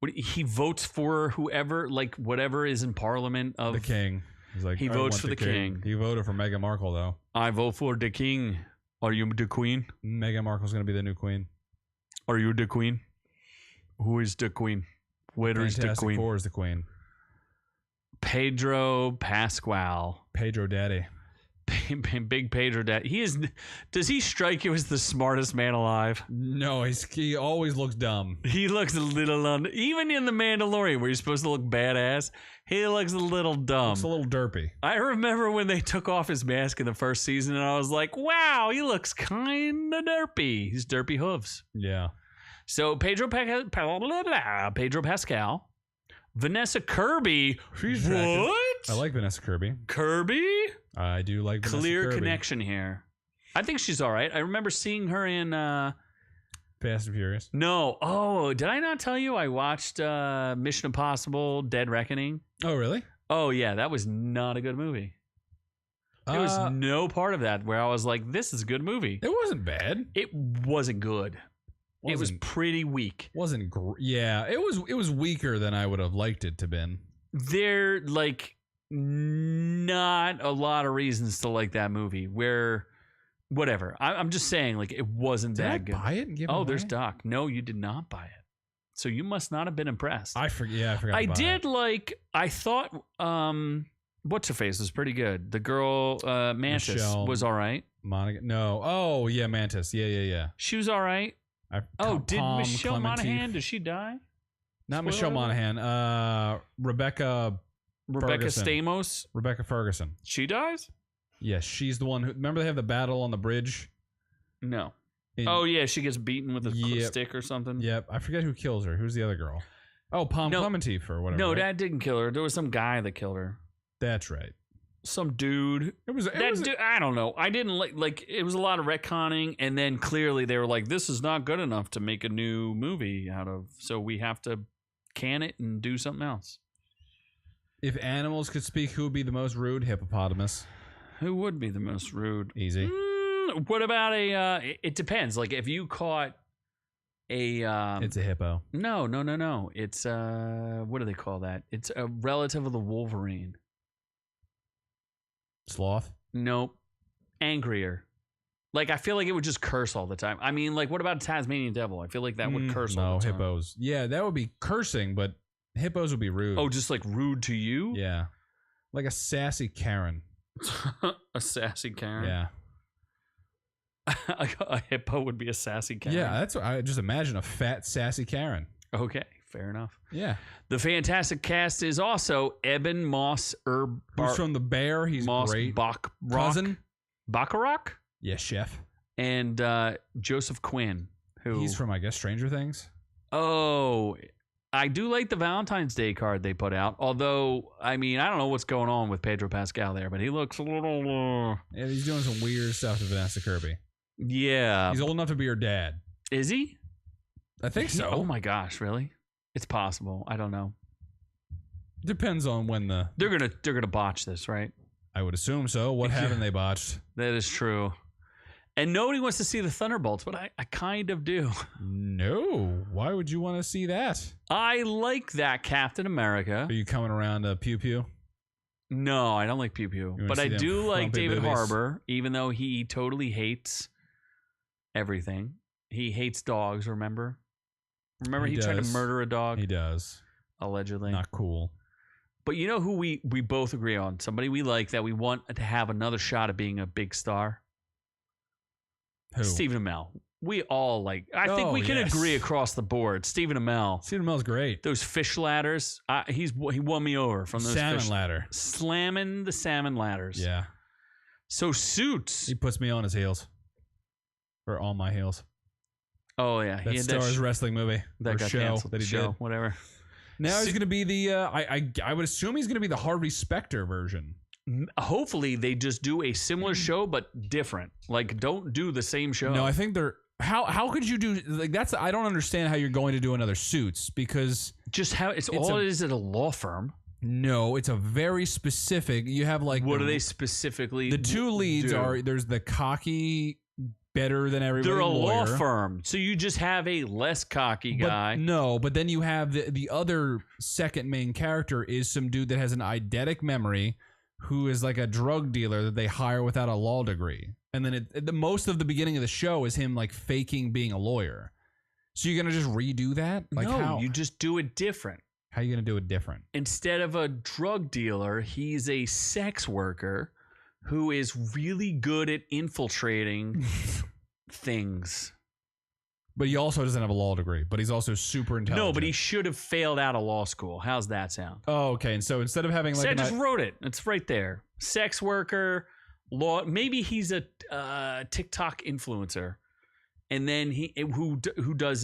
care. He votes for whoever, like whatever is in Parliament of The king. He's like, He I votes want for the king. He voted for Meghan Markle, though. I vote for the king. Are you the queen? Meghan Markle's going to be the new queen. Are you the queen? Who is the queen? Where's the Fantastic queen? Four is the queen. Pedro Pascal. Pedro Daddy. Big Pedro Dad. Does he strike you as the smartest man alive? No, he always looks dumb. He looks a little even in The Mandalorian, where you're supposed to look badass, he looks a little dumb. Looks a little derpy. I remember when they took off his mask in the first season, and I was like, wow, he looks kind of derpy. He's derpy hooves. Yeah. So Pedro Pascal. Vanessa Kirby. She's what? I like Vanessa Kirby. Kirby? I do like Vanessa Clear Kirby. connection here. I think she's all right. I remember seeing her in Fast and Furious. No. Oh, did I not tell you I watched Mission Impossible Dead Reckoning? Oh, really? Oh, yeah. That was not a good movie. There was no part of that where I was like, this is a good movie. It wasn't bad. It wasn't good. It was pretty weak. Yeah, it was weaker than I would have liked it to been. There, like, not a lot of reasons to like that movie. Where, whatever. I'm just saying, like, it wasn't that good. Did I buy it and give it away? There's Doc. No, you did not buy it. So you must not have been impressed. I forgot. I did like. I thought. What's her face was pretty good. The girl Mantis Michelle was all right. Monica. No. Oh yeah, Mantis. Yeah. She was all right. Did Palm Michelle Clemente. Monaghan? Did she die? Not Spoiler Michelle alert. Monaghan. Rebecca Ferguson. Stamos. Rebecca Ferguson. She dies? Yes, she's the one who. Remember they have the battle on the bridge. No. Yeah, she gets beaten with a stick or something. Yep, I forget who kills her. Who's the other girl? Oh, Palm Clemente or whatever. No, right? that didn't kill her. There was some guy that killed her. That's right. Some dude. I don't know. I didn't like it was a lot of retconning, and then clearly they were like, this is not good enough to make a new movie out of, so we have to can it and do something else. If animals could speak, who would be the most rude? Hippopotamus. Who would be the most rude? Easy. What about it depends. Like if you caught a it's a hippo. No. It's what do they call that? It's a relative of the Wolverine. Sloth? Nope. Angrier. Like, I feel like it would just curse all the time. I mean, like, what about a Tasmanian devil? I feel like that would curse all the time. No, hippos. Yeah, that would be cursing, but hippos would be rude. Oh, just like rude to you? Yeah. Like a sassy Karen. A sassy Karen? Yeah. A hippo would be a sassy Karen? Yeah, that's what I just imagine, a fat, sassy Karen. Okay, fair enough. Yeah. The fantastic cast is also Eben Moss Who's from The Bear. He's Moss great. Cousin? Bacharach? Yeah, chef. And Joseph Quinn, who... He's from, I guess, Stranger Things. Oh, I do like the Valentine's Day card they put out. Although, I mean, I don't know what's going on with Pedro Pascal there, but he looks a little... Yeah, he's doing some weird stuff to Vanessa Kirby. Yeah. He's old enough to be her dad. Is he? I think so. Oh my gosh, really? It's possible. I don't know. Depends on when the... They're gonna botch this, right? I would assume so. What haven't they botched? That is true. And nobody wants to see the Thunderbolts, but I kind of do. No. Why would you want to see that? I like that Captain America. Are you coming around to Pew Pew? No, I don't like Pew Pew. But I do like David Harbour, even though he totally hates everything. He hates dogs, remember? Remember he tried to murder a dog? He does. Allegedly. Not cool. But you know who we both agree on? Somebody we like that we want to have another shot at being a big star? Who? Stephen Amell. We all like. I think we can agree across the board. Stephen Amell. Stephen Amell's great. Those fish ladders. He won me over from those salmon ladder. Slamming the salmon ladders. Yeah. So Suits. He puts me on his heels. Or on my heels. Oh yeah, That Star Wars wrestling movie. That got show canceled. that he did. Whatever. Now he's going to be the. I would assume he's going to be the Harvey Specter version. Hopefully they just do a similar show but different. Like don't do the same show. No, I think they're how could you do like that's I don't understand how you're going to do another Suits because just how it is at a law firm. No, it's a very specific. You have like what are they specifically? The two leads do? There's the cocky better than everybody. They're a lawyer. law firm. So you just have a less cocky guy. But then you have the other second main character is some dude that has an eidetic memory who is like a drug dealer that they hire without a law degree. And then the most of the beginning of the show is him like faking being a lawyer. So you're going to just redo that? Like no, how? you just do it different. How are you going to do it different? Instead of a drug dealer, he's a sex worker who is really good at infiltrating things. But he also doesn't have a law degree, but he's also super intelligent. No, but he should have failed out of law school. How's that sound? Oh, okay. And so instead of having like... I just wrote it. It's right there. Sex worker, law. Maybe he's a TikTok influencer. And then who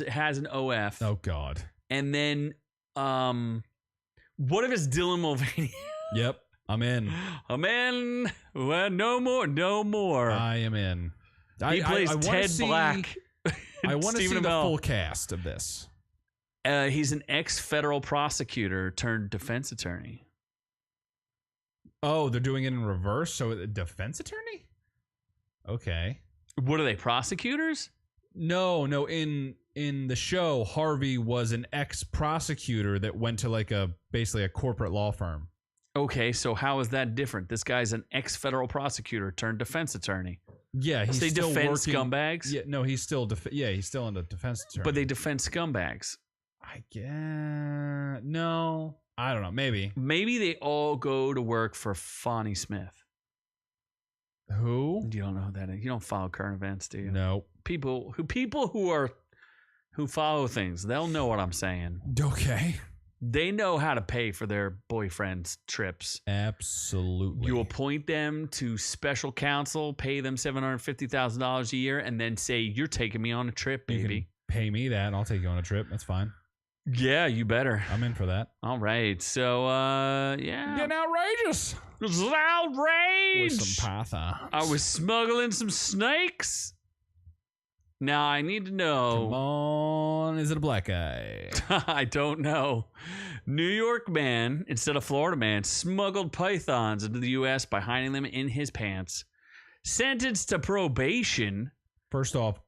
has an OF. Oh, God. And then what if it's Dylan Mulvaney? Yep. I'm in. I'm in. Well, no more. I am in. He plays Ted Black. I want to see the Amell. full cast of this. He's an ex-federal prosecutor turned defense attorney. Oh, they're doing it in reverse? So a defense attorney? Okay. What are they, prosecutors? No. In the show, Harvey was an ex-prosecutor that went to basically a corporate law firm. Okay, so how is that different? This guy's an ex-federal prosecutor turned defense attorney. Yeah, he's they still defend working. Scumbags? Yeah, no, he's still he's still in the defense attorney. But they defend scumbags. I guess no. I don't know. Maybe they all go to work for Fonnie Smith. Who? You don't know who that is. You don't follow current events, do you? No. People who follow things, they'll know what I'm saying. Okay. They know how to pay for their boyfriend's trips. Absolutely. You appoint them to special counsel, pay them $750,000 a year, and then say, "You're taking me on a trip, baby. You can pay me that, and I'll take you on a trip. That's fine. Yeah, you better. I'm in for that. All right. So, yeah. Getting outrageous. This is outrage. With some pythons. I was smuggling some snakes. Now, I need to know. Come on. Is it a black guy? I don't know. New York man, instead of Florida man, smuggled pythons into the U.S. by hiding them in his pants. Sentenced to probation. First off,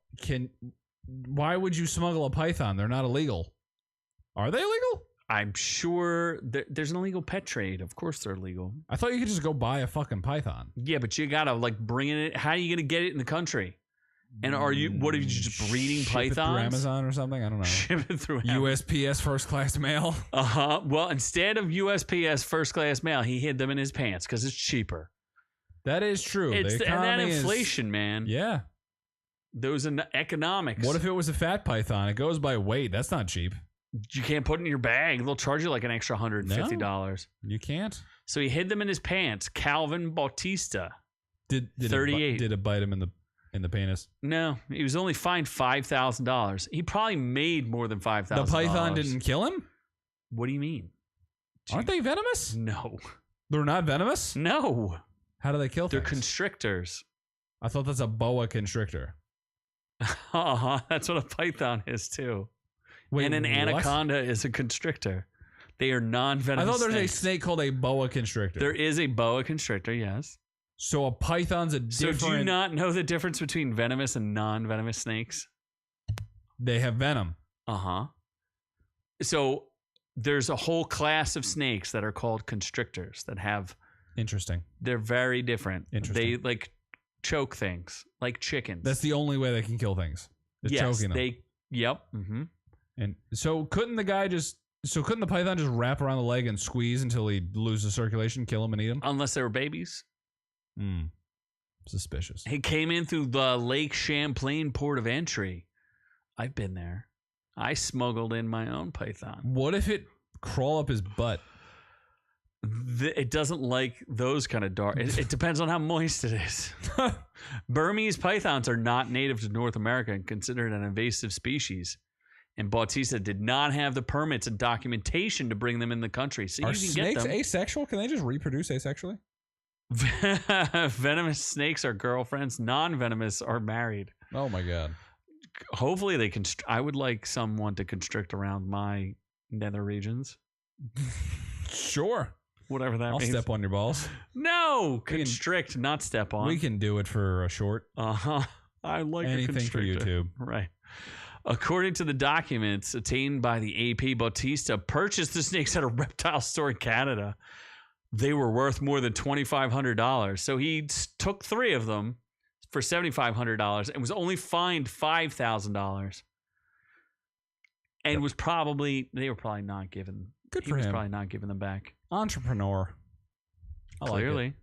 why would you smuggle a python? They're not illegal. Are they illegal? I'm sure there's an illegal pet trade. Of course they're illegal. I thought you could just go buy a fucking python. Yeah, but you gotta bring it. How are you gonna get it in the country? And what are you just breeding pythons? Ship it through Amazon or something? I don't know. Ship it through Amazon. USPS first class mail. Well, instead of USPS first class mail, he hid them in his pants because it's cheaper. That is true. And that inflation, man. Yeah. Those are economics. What if it was a fat python? It goes by weight. That's not cheap. You can't put it in your bag. They'll charge you like an extra $150. No, you can't. So he hid them in his pants. Calvin Bautista. Did 38. Did it bite him in the penis? No, he was only fined $5,000. He probably made more than $5,000. The python didn't kill him? What do you mean? Aren't they venomous? No. They're not venomous? No. How do they kill They're things? constrictors. I thought that's a boa constrictor. That's what a python is too. Wait, and an what? anaconda is a constrictor. They are non-venomous. I thought there's snakes. a snake called a boa constrictor. There is a boa constrictor, yes. So a python's a different... So do you not know the difference between venomous and non-venomous snakes? They have venom. Uh-huh. So there's a whole class of snakes that are called constrictors that have... Interesting. They're very different. Interesting. They choke things like chickens. That's the only way they can kill things. Is choking them. Yep. Mm-hmm. And so couldn't the python just wrap around the leg and squeeze until he loses circulation, kill him and eat him? Unless they were babies. Suspicious. He came in through the Lake Champlain port of entry. I've been there. I smuggled in my own python. What if it crawl up his butt? It doesn't like those kind of dark. It depends on how moist it is. Burmese pythons are not native to North America and considered an invasive species. And Bautista did not have the permits and documentation to bring them in the country. So Are you can snakes get them. asexual? Can they just reproduce asexually? Venomous snakes are girlfriends. Non-venomous are married. Oh my god. Hopefully they can. I would like someone to constrict around my nether regions. Sure. Whatever that means. I'll step on your balls. No, constrict, not step on. We can do it for a short. I like anything for YouTube. Right. According to the documents obtained by the AP, Bautista purchased the snakes at a reptile store in Canada. They were worth more than $2,500. So he took 3 of them for $7,500 and was only fined $5,000. And they were probably not given Good he for was him. probably not giving them back. Entrepreneur. I Clearly. like it.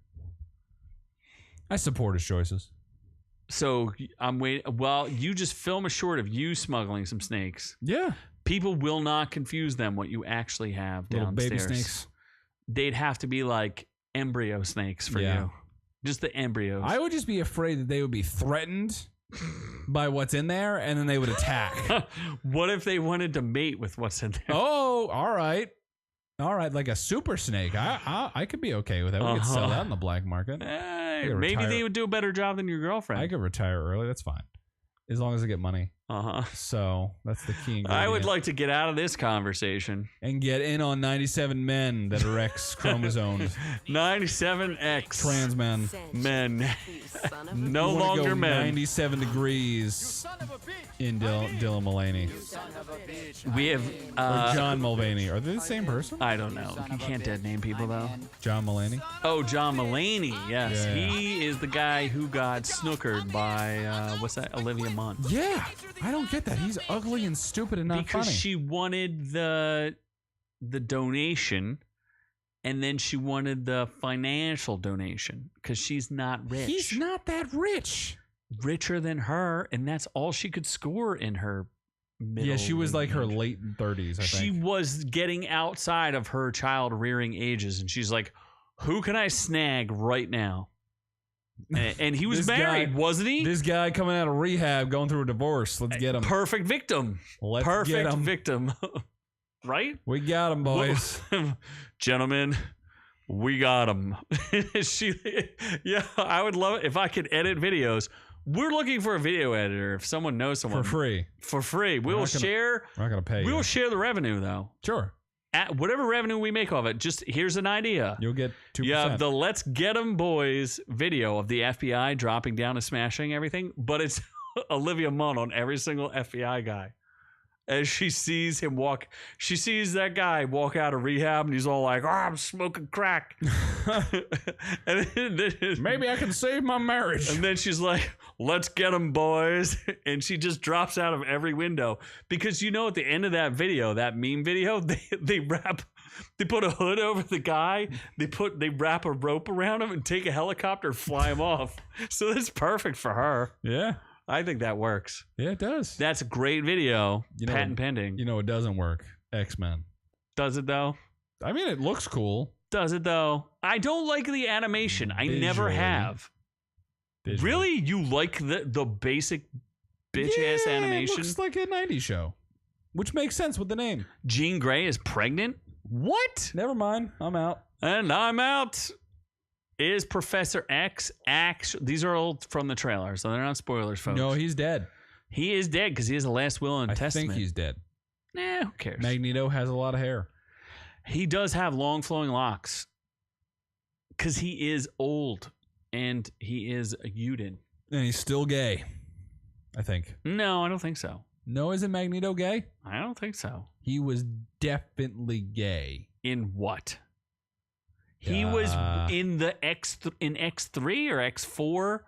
I support his choices. So I'm waiting. Well, you just film a short of you smuggling some snakes. Yeah. People will not confuse them what you actually have Little downstairs. baby snakes. They'd have to be like embryo snakes for you. Just the embryos. I would just be afraid that they would be threatened by what's in there, and then they would attack. What if they wanted to mate with what's in there? Oh, all right. All right, like a super snake. I could be okay with that. We could sell that in the black market. Maybe they would do a better job than your girlfriend. I could retire early. That's fine. As long as I get money. So that's the key ingredient. I would like to get out of this conversation. And get in on 97 men that are X chromosomed. 97X. Trans men. Men. No You wanna longer go men. 97 degrees in Dylan Mulvaney. We have... Or John Mulvaney. Are they the same person? I don't know. You can't dead name people, though. John Mulaney? Oh, John Mulaney. Yes. Yeah. He is the guy who got snookered by, what's that? Olivia Munn. Yeah. I don't get that. He's ugly and stupid and not Because funny. she wanted the donation, and then she wanted the financial donation because she's not rich. He's not that rich. Richer than her, and that's all she could score in her middle. Yeah, she was like her age. late 30s, I She think. was getting outside of her child rearing ages, and she's like, "Who can I snag right now?" And he was This married, guy- wasn't he? This guy coming out of rehab, going through a divorce. Let's get him. Perfect victim. Let's Perfect get him. victim. Right? We got him, boys. Gentlemen, we got him. Yeah, I would love it if I could edit videos. We're looking for a video editor. If someone knows someone For free. for free, we will not gonna- share. We're not going to pay We you. will share the revenue though. Sure. At whatever revenue we make off it. Just here's an idea. You'll get 2%. You have the Let's Get 'em Boys video of the FBI dropping down and smashing everything, but it's Olivia Munn on every single FBI guy. As she sees him walk, she sees that guy walk out of rehab, and he's all like, "Oh, I'm smoking crack." And then, Maybe I can save my marriage. and then she's like, "Let's get 'em, boys," and she just drops out of every window because you know at the end of that video, that meme video, they put a hood over the guy, they wrap a rope around him and take a helicopter, fly him off. So that's perfect for her. Yeah. I think that works. Yeah, it does. That's a great video. You know- Patent pending. You know, it doesn't work. X-Men. Does it though? I mean, it looks cool. Does it though? I don't like the animation. I never Visually. have. Visually. Really? You like the basic bitch ass Yeah, animation? It looks like a 90s show. Which makes sense with the name. Jean Grey is pregnant? What? Never mind. I'm out. And I'm out. Is Professor X these are all from the trailer, so they're not spoilers, folks. No, he's dead. He is dead because he has a last will and I testament. think he's dead. Who cares? Magneto has a lot of hair. He does have long flowing locks because he is old and he is a Uden. And he's still gay. I think. No, I don't think so. No, isn't Magneto gay? I don't think so. He was definitely gay. In what? He was in the in X3 or X4.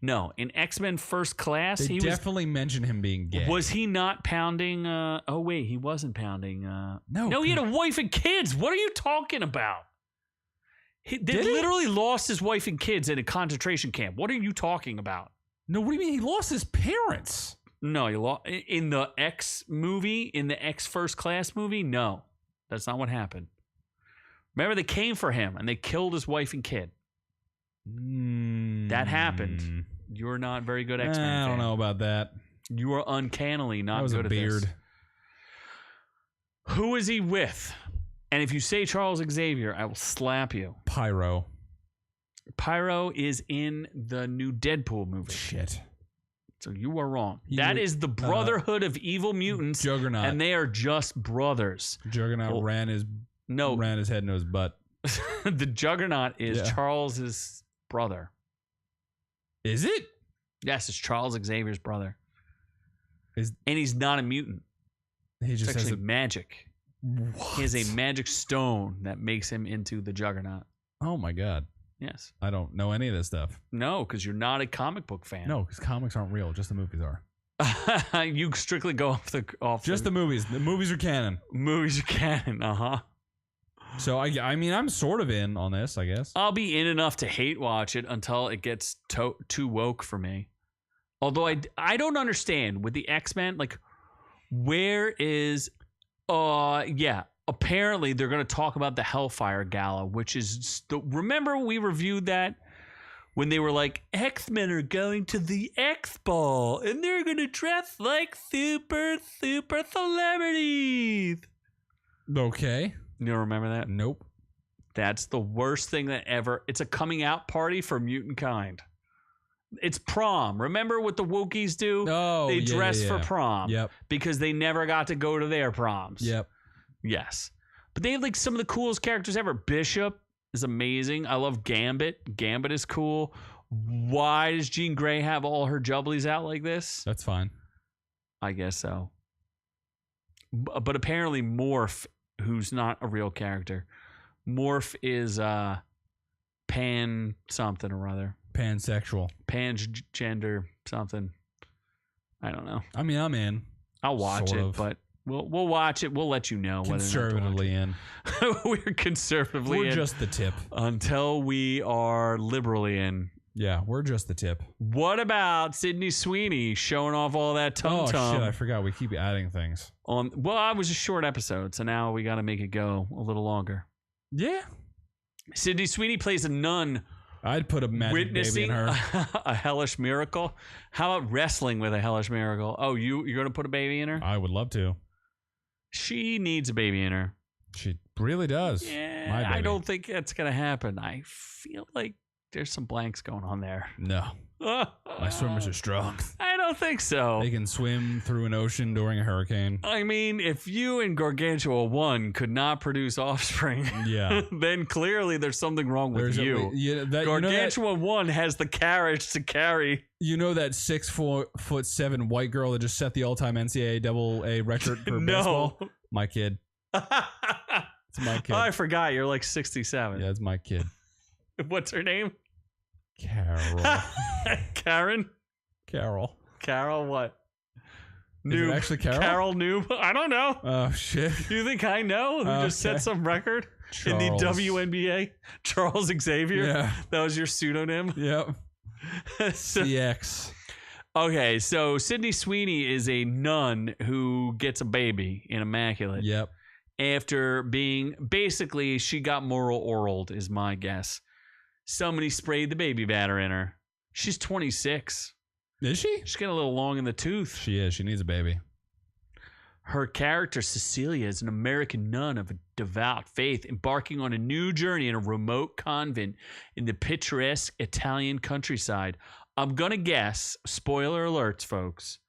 No, in X-Men First Class. They he definitely mention him being gay. was he not pounding? Oh wait, he wasn't pounding. No, he had a wife and kids. What are you talking about? They Did he? literally lost his wife and kids in a concentration camp. What are you talking about? No, what do you mean? He lost his parents. No, he lost in the X movie, in the X First Class movie. No, that's not what happened. Remember, they came for him and they killed his wife and kid. That happened. You're not very good X-Men I don't fan. know about that. You are uncannily not That was good a at beard. this. Who is he with? And if you say Charles Xavier, I will slap you. Pyro. Pyro is in the new Deadpool movie. Shit. So you are wrong. He That was- is the Brotherhood of Evil Mutants, Juggernaut. and they are just brothers. Juggernaut Well, ran his head into his butt. The Juggernaut is Yeah. Charles's brother. Is it? Yes, it's Charles Xavier's brother. Is- And he's not a mutant. He It's just has actually a magic. what? He has a magic stone that makes him into the Juggernaut. Oh my god. Yes. I don't know any of this stuff. No, because you're not a comic book fan. No, because comics aren't real. Just the movies are. You strictly go off Just the movies. The movies are canon. movies are canon. So I mean, I'm sort of in on this, I guess. I'll be in enough to hate watch it until it gets too woke for me. Although I don't understand with the X-Men, like, where is, apparently they're going to talk about the Hellfire Gala, which is, remember we reviewed that when they were like, X-Men are going to the X-Ball and they're going to dress like super celebrities. Okay. You don't remember that? Nope. That's the worst thing that ever. It's a coming out party for mutant kind. It's prom. Remember what the Wookiees do? Oh, they dress for prom. Yep. Because they never got to go to their proms. Yep. Yes. But they have like some of the coolest characters ever. Bishop is amazing. I love Gambit. Gambit is cool. Why does Jean Grey have all her jubblies out like this? That's fine. I guess so. But apparently Morph, who's not a real character, Morph is pan something or other. Pansexual. Pansgender something. I don't know. I mean, I'm in. I'll watch it, but we'll watch it. We'll let you know. Conservatively in. We're conservatively in. We're just the tip. Until we are liberally in. Yeah, we're just the tip. What about Sydney Sweeney showing off all that tum-tum? Oh, shit, I forgot. We keep adding things. Well, it was a short episode, so now we got to make it go a little longer. Yeah. Sydney Sweeney plays a nun I'd put a magic baby in her. a hellish miracle. How about wrestling with a hellish miracle? Oh, you're going to put a baby in her? I would love to. She needs a baby in her. She really does. Yeah, I don't think that's going to happen. I feel like there's some blanks going on there. No. My swimmers are strong. I don't think so. They can swim through an ocean during a hurricane. I mean, if you and Gargantua 1 could not produce offspring, yeah, then clearly there's something wrong with you. Gargantua 1 has the carriage to carry. You know that 6'7" white girl that just set the all-time NCAA AA record for baseball? My kid. It's my kid. Oh, I forgot. You're like 67. Yeah, it's my kid. What's her name? Carol. Karen? Carol what? Noob. Is it actually Carol? Carol Noob? I don't know. Oh, shit. You think I know? Who just set some record in the WNBA? Charles Xavier? Yeah. That was your pseudonym? Yep. CX. Okay, so Sydney Sweeney is a nun who gets a baby in Immaculate. Yep. After being, basically, she got moral oraled, is my guess. Somebody sprayed the baby batter in her. She's 26. Is she? She's getting a little long in the tooth. She is. She needs a baby. Her character, Cecilia, is an American nun of a devout faith, embarking on a new journey in a remote convent in the picturesque Italian countryside. I'm going to guess, spoiler alerts, folks,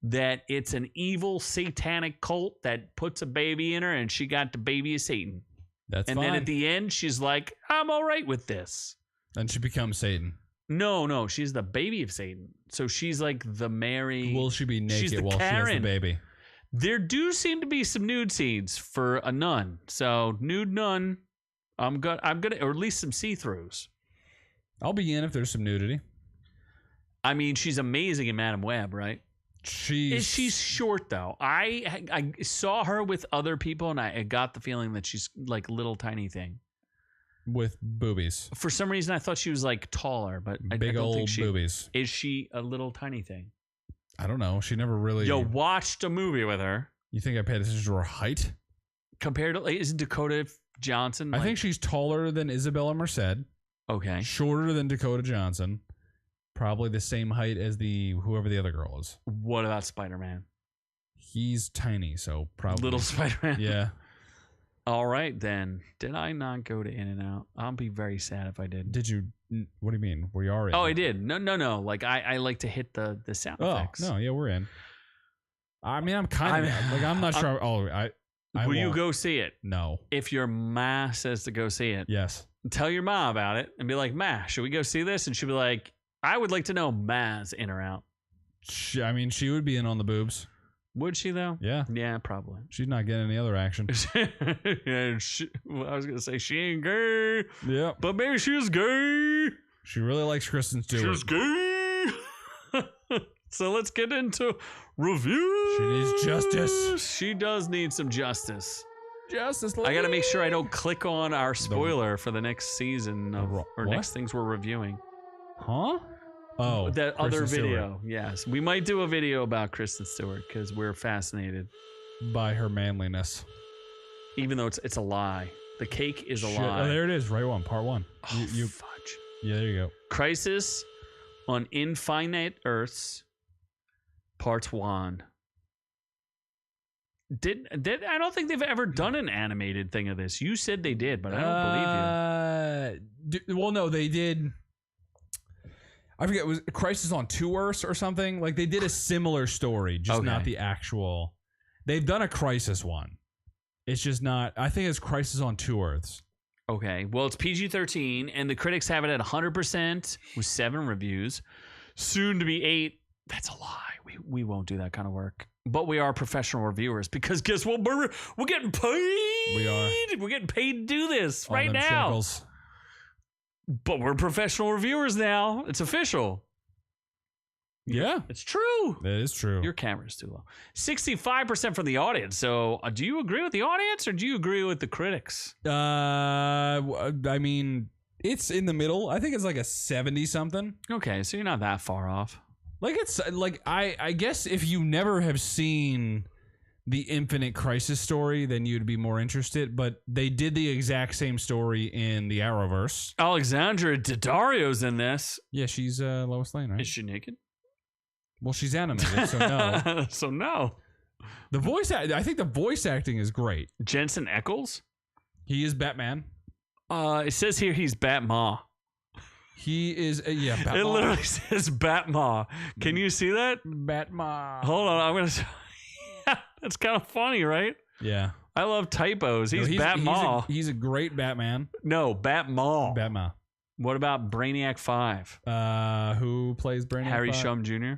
that it's an evil satanic cult that puts a baby in her and she got the baby of Satan. That's and fine. Then at the end, she's like, I'm all right with this. And she becomes Satan. No, she's the baby of Satan. So she's like the Mary. Will she be naked while Karen. she has the baby? There do seem to be some nude scenes for a nun. So nude nun, I'm gonna, or at least some see-throughs. I'll be in if there's some nudity. I mean, she's amazing in Madam Web, right? She's short though. I saw her with other people, and I got the feeling that she's like a little tiny thing with boobies. For some reason, I thought she was like taller, but I don't old think boobies. Is she a little tiny thing? I don't know. She never really. Yo, watched a movie with her. You think I paid attention to her height? Compared to, like, isn't Dakota Johnson? I think she's taller than Isabella Merced. Okay. Shorter than Dakota Johnson. Probably the same height as whoever the other girl is. What about Spider-Man? He's tiny, so probably little Spider-Man. Yeah. All right, then. Did I not go to In-N-Out? I'll be very sad if I did. Did you? What do you mean? We are in. Oh, I did. No. Like I like to hit the sound effects. No, yeah, we're in. I mean, I'm kind of like I'm not sure. Will you go see it? No. If your ma says to go see it, yes. Tell your ma about it and be like, Ma, should we go see this? And she'll be like, I would like to know Ma's in or out. She would be in on the boobs. Would she though? Yeah. Yeah, probably. She's not getting any other action. Yeah, I was gonna say she ain't gay. Yeah. But maybe she is gay. She really likes Kristen Stewart. She's gay. So let's get into review. She needs justice. She does need some justice. Justice League. I got to make sure I don't click on our spoiler for the next season or next things we're reviewing. Huh? Oh, that Kristen other video. Stewart. Yes, we might do a video about Kristen Stewart because we're fascinated by her manliness. Even though it's a lie. The cake is a lie. Oh, there it is. Right one. Part 1. Oh, fudge. Yeah, there you go. Crisis on Infinite Earths, Part 1. Did I don't think they've ever done an animated thing of this. You said they did, but I don't believe you. Well, no, they did. I forget. It was Crisis on 2 Earths or something. Like they did a similar story, just not the actual. They've done a Crisis one. It's just not. I think it's Crisis on 2 Earths. Okay. Well, it's PG-13, and the critics have it at 100% with 7 reviews. Soon to be 8. That's a lie. We won't do that kind of work. But we are professional reviewers because guess what? We're getting paid. We are. We're getting paid to do this right now. Shekels. But we're professional reviewers now. It's official. Yeah. It's true. That is true. Your camera's too low. 65% from the audience. So do you agree with the audience or do you agree with the critics? I mean, it's in the middle. I think it's like a 70-something. Okay, so you're not that far off. Like it's like I guess if you never have seen the Infinite Crisis story, then you'd be more interested. But they did the exact same story in the Arrowverse. Alexandra Daddario's in this. Yeah, she's Lois Lane, right? Is she naked? Well, she's animated, so no. So no. I think the voice acting is great. Jensen Ackles? He is Batman. It says here he's Batma. He is, Batman. It literally says Batma. Can you see that? Batman. Hold on, I'm going to... That's kind of funny, right? Yeah. I love typos. He's Batma. He's a great Batman. No, Batma. Batman. What about Brainiac 5? Who plays Brainiac 5? Harry Shum Jr.?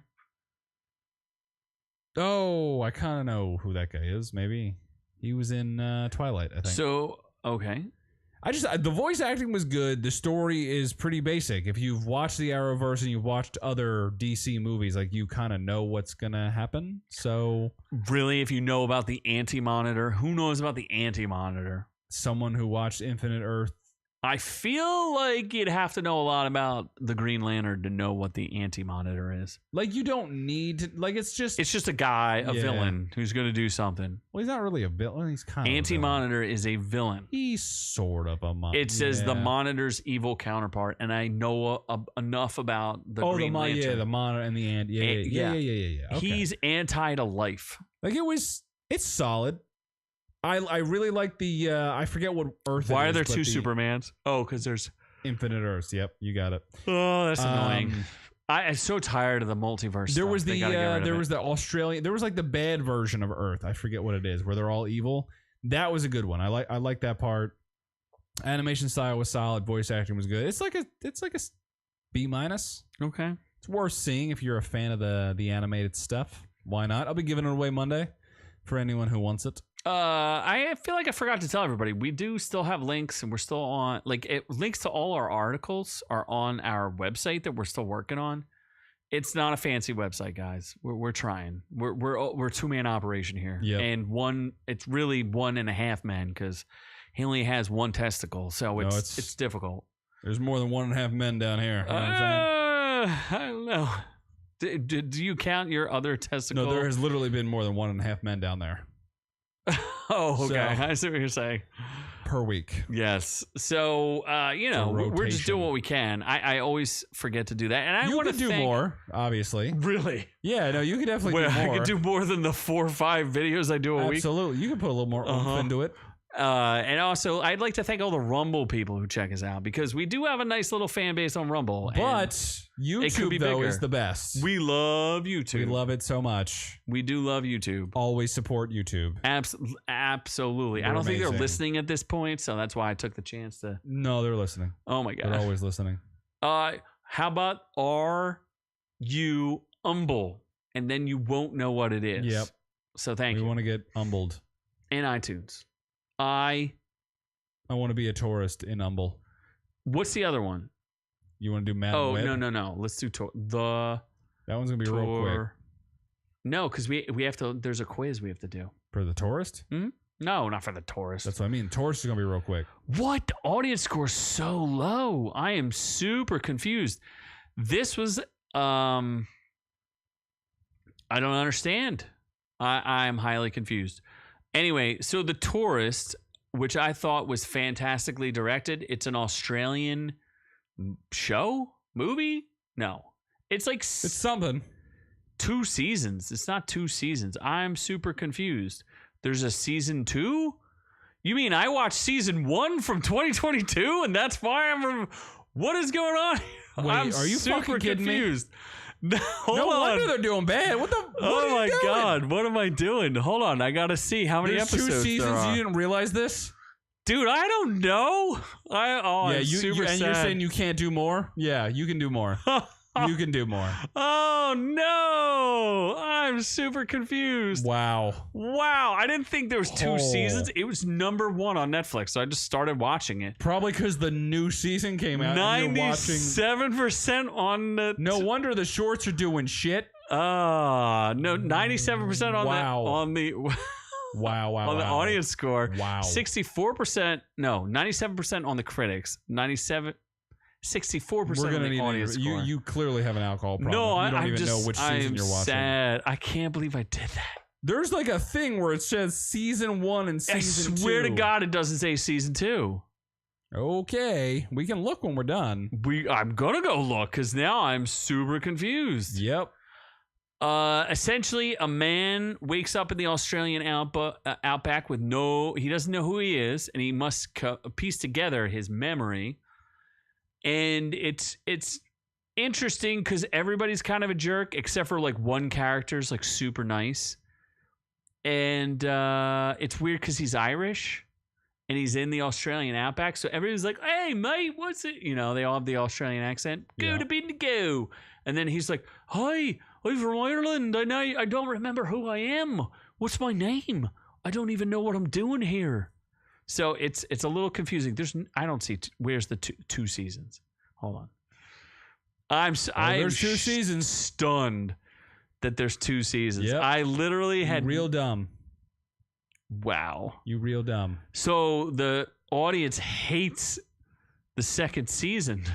Oh, I kind of know who that guy is. Maybe he was in Twilight, I think. So, okay. The voice acting was good. The story is pretty basic. If you've watched the Arrowverse and you've watched other DC movies, like you kind of know what's gonna happen. So, really, if you know about the Anti-Monitor, who knows about the Anti-Monitor? Someone who watched Infinite Earth. I feel like you'd have to know a lot about the Green Lantern to know what the Anti-Monitor is. Like you don't need to, like it's just a guy, a villain who's going to do something. Well, he's not really a villain. He's kind of Anti-Monitor is a villain. He's sort of a monitor. It says the Monitor's evil counterpart, and I know enough about the Green Lantern. Yeah, the Monitor and the Ant. Yeah. Okay. He's anti to life. Like it's solid. I really like the I forget what Earth. Why are there 2 Supermans? Oh, because there's Infinite Earths. Yep, you got it. Oh, that's annoying. I'm so tired of the multiverse. There was the Australian. There was like the bad version of Earth. I forget what it is, where they're all evil. That was a good one. I like that part. Animation style was solid. Voice acting was good. It's like a B-. Okay, it's worth seeing if you're a fan of the animated stuff. Why not? I'll be giving it away Monday for anyone who wants it. I feel like I forgot to tell everybody we do still have links, and we're still on. Links to all our articles are on our website that we're still working on. It's not a fancy website, guys. We're trying. We're a 2-man operation here, and it's really 1.5 men because he only has 1 testicle, so it's difficult. There's more than 1.5 men down here. You know what I'm saying? I don't know. Do you count your other testicle? No, there has literally been more than 1.5 men down there. Oh, okay. So, I see what you're saying. Per week. Yes. So, we're just doing what we can. I always forget to do that. And I want to do more, obviously. Really? Yeah, no, you could definitely do more. I could do more than the 4 or 5 videos I do a week. Absolutely. You could put a little more oomph into it. And also, I'd like to thank all the Rumble people who check us out because we do have a nice little fan base on Rumble. But YouTube, though, is the best. We love YouTube. We love it so much. We do love YouTube. Always support YouTube. Absolutely. I don't think they're listening at this point, so that's why I took the chance to. No, they're listening. Oh, my God. They're always listening. How about Are You Humble? And then you won't know what it is. Yep. So thank you. We want to get humbled. In iTunes. I want to be a tourist in Humble. What's the other one? You want to do Mad Web? Oh, no. Let's do that one's going to be real quick. No, because we have to, there's a quiz we have to do. For the tourist? Mm-hmm. No, not for The Tourist. That's what I mean. Tourist is gonna be real quick. What? The audience score so low. I am super confused. This was I don't understand. I'm highly confused. Anyway, so The Tourist, which I thought was fantastically directed, it's an Australian movie? No. It's like It's something. 2 seasons. It's not 2 seasons. I'm super confused. There's a season 2? You mean I watched season 1 from 2022 and that's why what is going on? Wait, I'm are you super fucking kidding confused. me? No wonder they're doing bad. What Oh my are you doing? God, what am I doing? Hold on, I gotta see how many There's episodes 2 seasons. there are. You didn't realize this? Dude, I don't know. I'm super and sad. you're saying you can't do more? Yeah, you can do more. You can do more. Oh no! I'm super confused. Wow. Wow, I didn't think there was 2 Oh. seasons. It was number 1 on Netflix, so I just started watching it. Probably because the new season came out. And you're watching. 97% on the. No wonder the shorts are doing shit. No, 97% on Wow. the Wow. on the audience score. Wow. 64%. No, 97% on the critics. 64% We're on gonna the need audience score. you clearly have an alcohol problem. No, you don't I'm even just, know which season I'm you're watching. sad. I can't believe I did that. There's like a thing where it says season 1 and season 2. I swear to God, it doesn't say season 2. Okay, we can look when we're done. I'm gonna go look because now I'm super confused. Yep. Essentially, a man wakes up in the Australian outback with he doesn't know who he is, and he must piece together his memory. And it's interesting because everybody's kind of a jerk except for like one character's like super nice. And it's weird because he's Irish and he's in the Australian outback. So everybody's like, hey, mate, what's it? You know, they all have the Australian accent. Go to bin to go. And then he's like, hi, I'm from Ireland. I don't remember who I am. What's my name? I don't even know what I'm doing here. So it's a little confusing. I don't see where's the 2 seasons. Hold on. I'm there's 2 seasons. Stunned that there's 2 seasons. Yep. I literally had real dumb. Wow. You real dumb. So the audience hates the second season.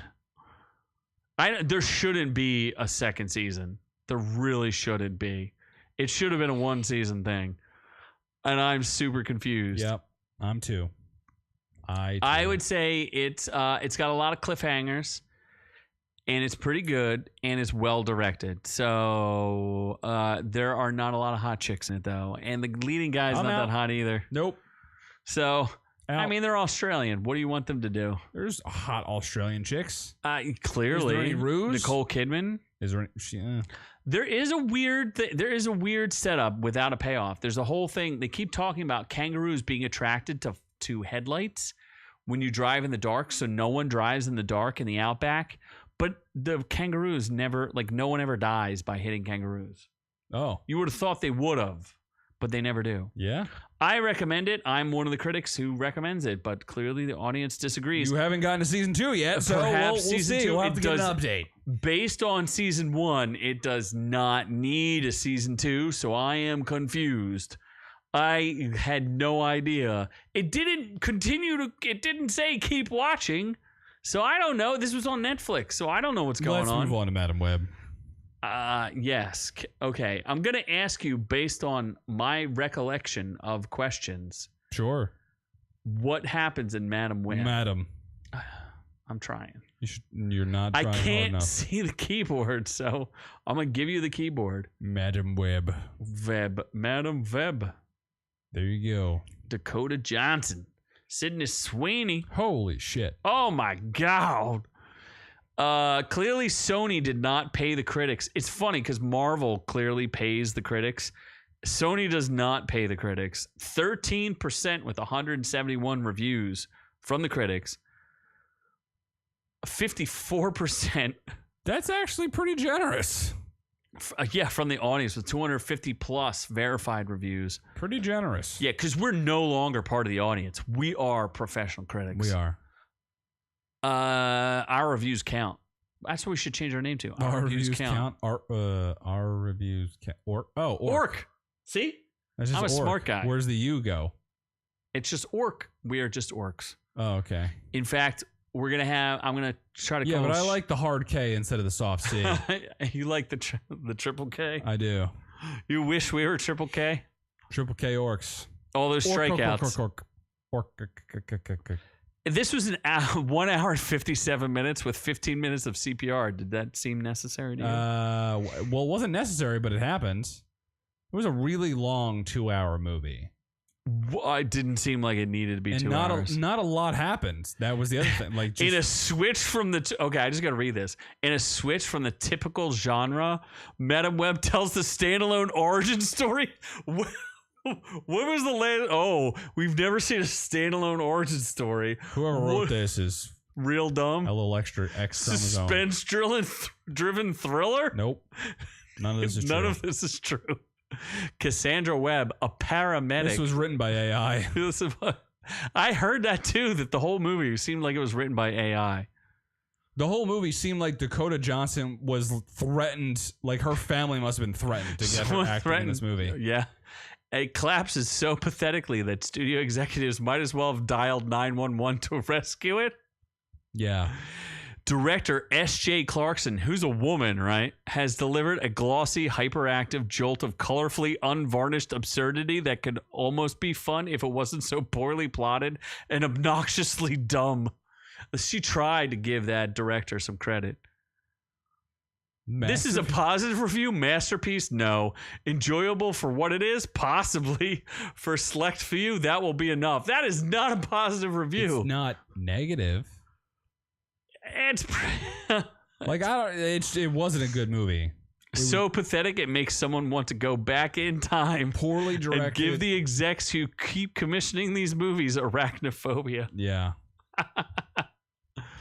There shouldn't be a second season. There really shouldn't be. It should have been a 1 season thing. And I'm super confused. Yep. I'm too. I would say it's got a lot of cliffhangers, and it's pretty good, and it's well directed. So there are not a lot of hot chicks in it though, and the leading guy's not that hot either. Nope. So I mean, they're Australian. What do you want them to do? There's hot Australian chicks. Clearly, is there any ruse? Nicole Kidman. Is there? There is a weird setup without a payoff. There's a whole thing. They keep talking about kangaroos being attracted to headlights when you drive in the dark, so no one drives in the dark in the outback. But the kangaroos never, like, no one ever dies by hitting kangaroos. Oh. You would have thought they would have, but they never do. Yeah. I recommend it. I'm one of the critics who recommends it, but clearly the audience disagrees. You haven't gotten to season 2 yet, so we'll season see. 2, We'll have to get an update. Based on season 1, it does not need a season 2, so I am confused. I had no idea. It didn't say keep watching, so I don't know. This was on Netflix, so I don't know what's going on. Let's move on to Madam Web. Yes. Okay. I'm going to ask you, based on my recollection of questions. Sure. What happens in Madam Web? Madam. I'm trying. You're not trying I hard can't enough. see the keyboard, so I'm going to give you the keyboard. Madam Web. Madam Web. There you go. Dakota Johnson. Sydney Sweeney. Holy shit. Oh, my God. Clearly, Sony did not pay the critics. It's funny because Marvel clearly pays the critics. Sony does not pay the critics. 13% with 171 reviews from the critics. 54%. That's actually pretty generous. From the audience with 250 plus verified reviews. Pretty generous. Yeah, because we're no longer part of the audience. We are professional critics. We are. Our reviews count. That's what we should change our name to. Our reviews count. Our reviews count. Orc. Orc. See? That's just I'm a orc. smart guy. Where's the U go? It's just orc. We are just orcs. Oh, okay. In fact, I'm going to try to Yeah, call but I like the hard K instead of the soft C. You like the triple K? I do. You wish we were triple K? Triple K orcs. All those strikeouts. Orc. This was an 1 hour and 57 minutes with 15 minutes of CPR. Did that seem necessary to you? Well, it wasn't necessary, but it happened. It was a really long 2-hour movie. It didn't seem like it needed to be 2 hours. Not a lot happened. That was the other thing. Like, just, in a switch from the okay, I just got to read this. In a switch from the typical genre, Madam Web tells the standalone origin story. What was the last? Oh, we've never seen a standalone origin story. Whoever wrote this is real dumb. A little extra X chromosome. Suspense-driven thriller. Nope. None of this is true. None of this is true. Cassandra Webb, a paramedic. This was written by AI. I heard that too, that the whole movie seemed like it was written by AI. The whole movie seemed like Dakota Johnson was threatened, like her family must have been threatened to get her acting in this movie. Yeah. It collapses so pathetically that studio executives might as well have dialed 911 to rescue it. Yeah. Director S.J. Clarkson, who's a woman, right, has delivered a glossy, hyperactive jolt of colorfully unvarnished absurdity that could almost be fun if it wasn't so poorly plotted and obnoxiously dumb. She tried to give that director some credit. This is a positive review. Masterpiece? No. Enjoyable for what it is? Possibly. For select few, that will be enough. That is not a positive review. It's not negative. It's like it wasn't a good movie. So pathetic it makes someone want to go back in time. Poorly directed. And give the execs who keep commissioning these movies arachnophobia. Yeah.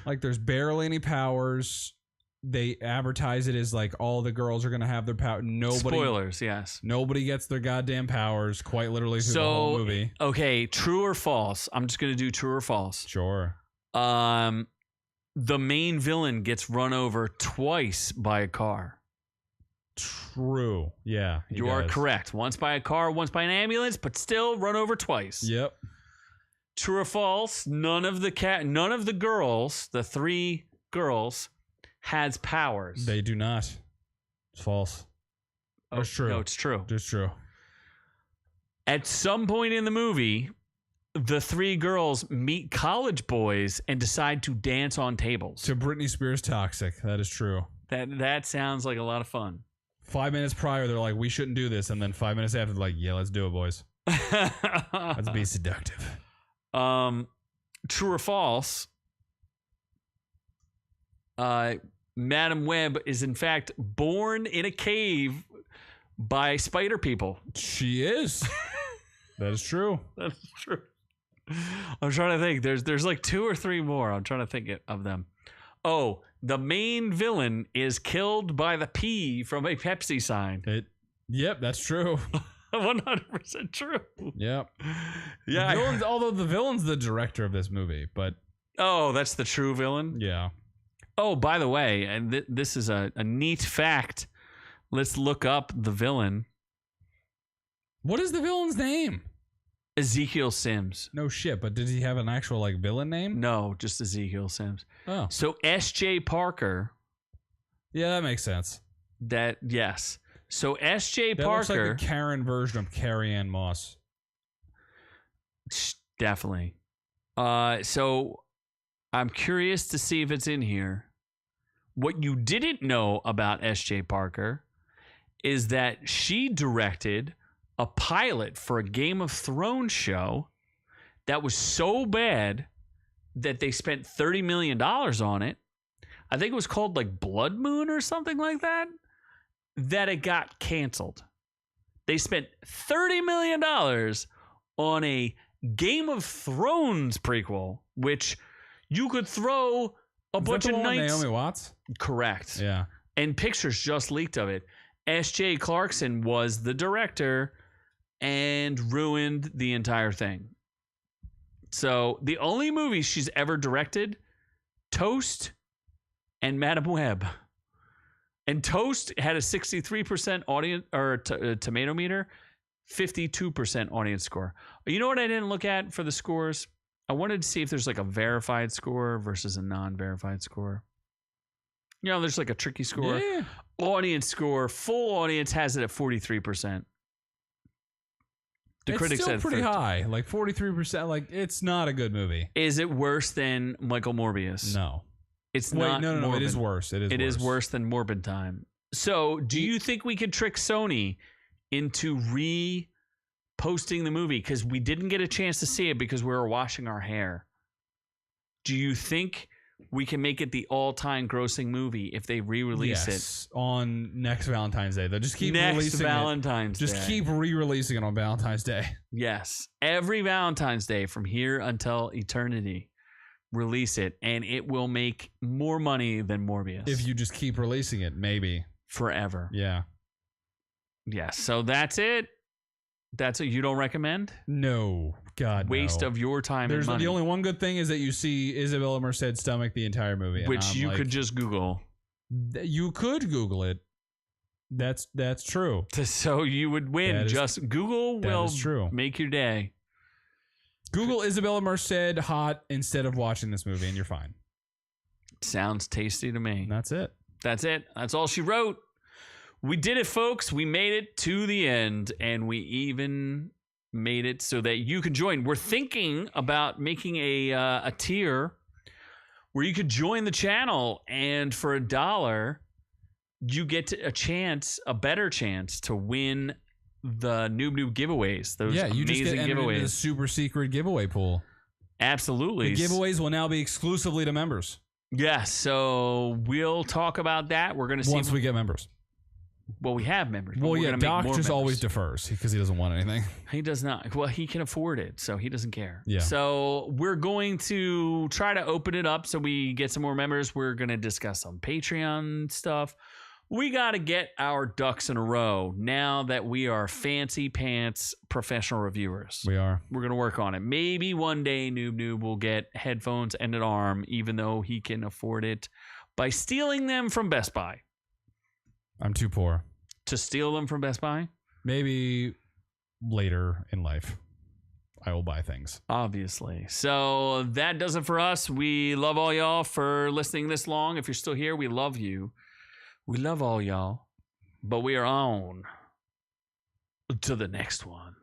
Like there's barely any powers. They advertise it as like all the girls are going to have their power. Spoilers, yes. Nobody gets their goddamn powers quite literally through the whole movie. Okay, true or false? I'm just going to do true or false. Sure. The main villain gets run over twice by a car. True. Yeah. You are correct. Once by a car, once by an ambulance, but still run over twice. Yep. True or false? None of the girls, the 3 girls, has powers. They do not. It's false. Oh, it's true. No, it's true. It's true. At some point in the movie, the 3 girls meet college boys and decide to dance on tables. To Britney Spears Toxic. That is true. That sounds like a lot of fun. 5 minutes prior, they're like, we shouldn't do this. And then 5 minutes after, they're like, yeah, let's do it, boys. Let's be seductive. True or false? Madam Web is in fact born in a cave by spider people. She is. That is true. That's true. I'm trying to think. There's like 2 or 3 more. I'm trying to think of them. Oh, the main villain is killed by the P from a Pepsi sign. Yep, that's true. 100% true. Yep. Yeah. Although the villain's the director of this movie, but oh, that's the true villain. Yeah. Oh, by the way, and this is a neat fact. Let's look up the villain. What is the villain's name? Ezekiel Sims. No shit, but did he have an actual like villain name? No, just Ezekiel Sims. Oh. So S.J. Parker. Yeah, that makes sense. Yes. So S.J. Parker. Looks like a Karen version of Carrie Ann Moss. Definitely. So I'm curious to see if it's in here. What you didn't know about S.J. Parker is that she directed a pilot for a Game of Thrones show that was so bad that they spent $30 million on it. I think it was called like Blood Moon or something like that, that it got canceled. They spent $30 million on a Game of Thrones prequel, which you could throw a bunch of nights. Naomi Watts? Correct. Yeah. And pictures just leaked of it. S.J. Clarkson was the director and ruined the entire thing. So the only movies she's ever directed, Toast and Madam Web. And Toast had a 63% audience or tomato meter. 52% audience score. You know what I didn't look at for the scores? I wanted to see if there's like a verified score versus a non-verified score. You know, there's like a tricky score. Yeah. Audience score, full audience has it at 43%. The critics still said pretty high, like 43%. Like, it's not a good movie. Is it worse than Michael Morbius? No. It's Wait, not. no. Morbid. It is worse. It is worse than Morbid Time. So, do you think we could trick Sony into reposting the movie because we didn't get a chance to see it because we were washing our hair? Do you think we can make it the all-time grossing movie if they re-release it on next Valentine's Day? They'll just keep next releasing Valentine's it. Day. Just keep re-releasing it on Valentine's Day. Yes, every Valentine's Day from here until eternity, release it, and it will make more money than Morbius If you just keep releasing it, maybe forever. Yeah. Yes. So that's it. That's what you don't recommend? No. God, waste no. of your time There's and money. the only one good thing is that you see Isabella Merced's stomach the entire movie, which you like, could just Google. You could Google it. That's true. So you would win. Just Google will make your day. Google Isabella Merced hot instead of watching this movie, and you're fine. Sounds tasty to me. And that's it. That's it. That's all she wrote. We did it, folks. We made it to the end, and we even made it so that you can join. We're thinking about making a tier where you could join the channel, and for $1, you get a better chance to win the Noob giveaways. Those you just get entered into the super secret giveaway pool. Absolutely. The giveaways will now be exclusively to members. Yeah, so we'll talk about that. We're going to see once we get members. Well, we have members. Well, yeah, Doc just members. always defers because he doesn't want anything. He does not. Well, he can afford it, so he doesn't care. Yeah. So we're going to try to open it up so we get some more members. We're going to discuss some Patreon stuff. We got to get our ducks in a row now that we are fancy pants professional reviewers. We are. We're going to work on it. Maybe one day Noob will get headphones and an arm, even though he can afford it, by stealing them from Best Buy. I'm too poor. To steal them from Best Buy? Maybe later in life, I will buy things. Obviously. So that does it for us. We love all y'all for listening this long. If you're still here, we love you. We love all y'all. But we are on to the next one.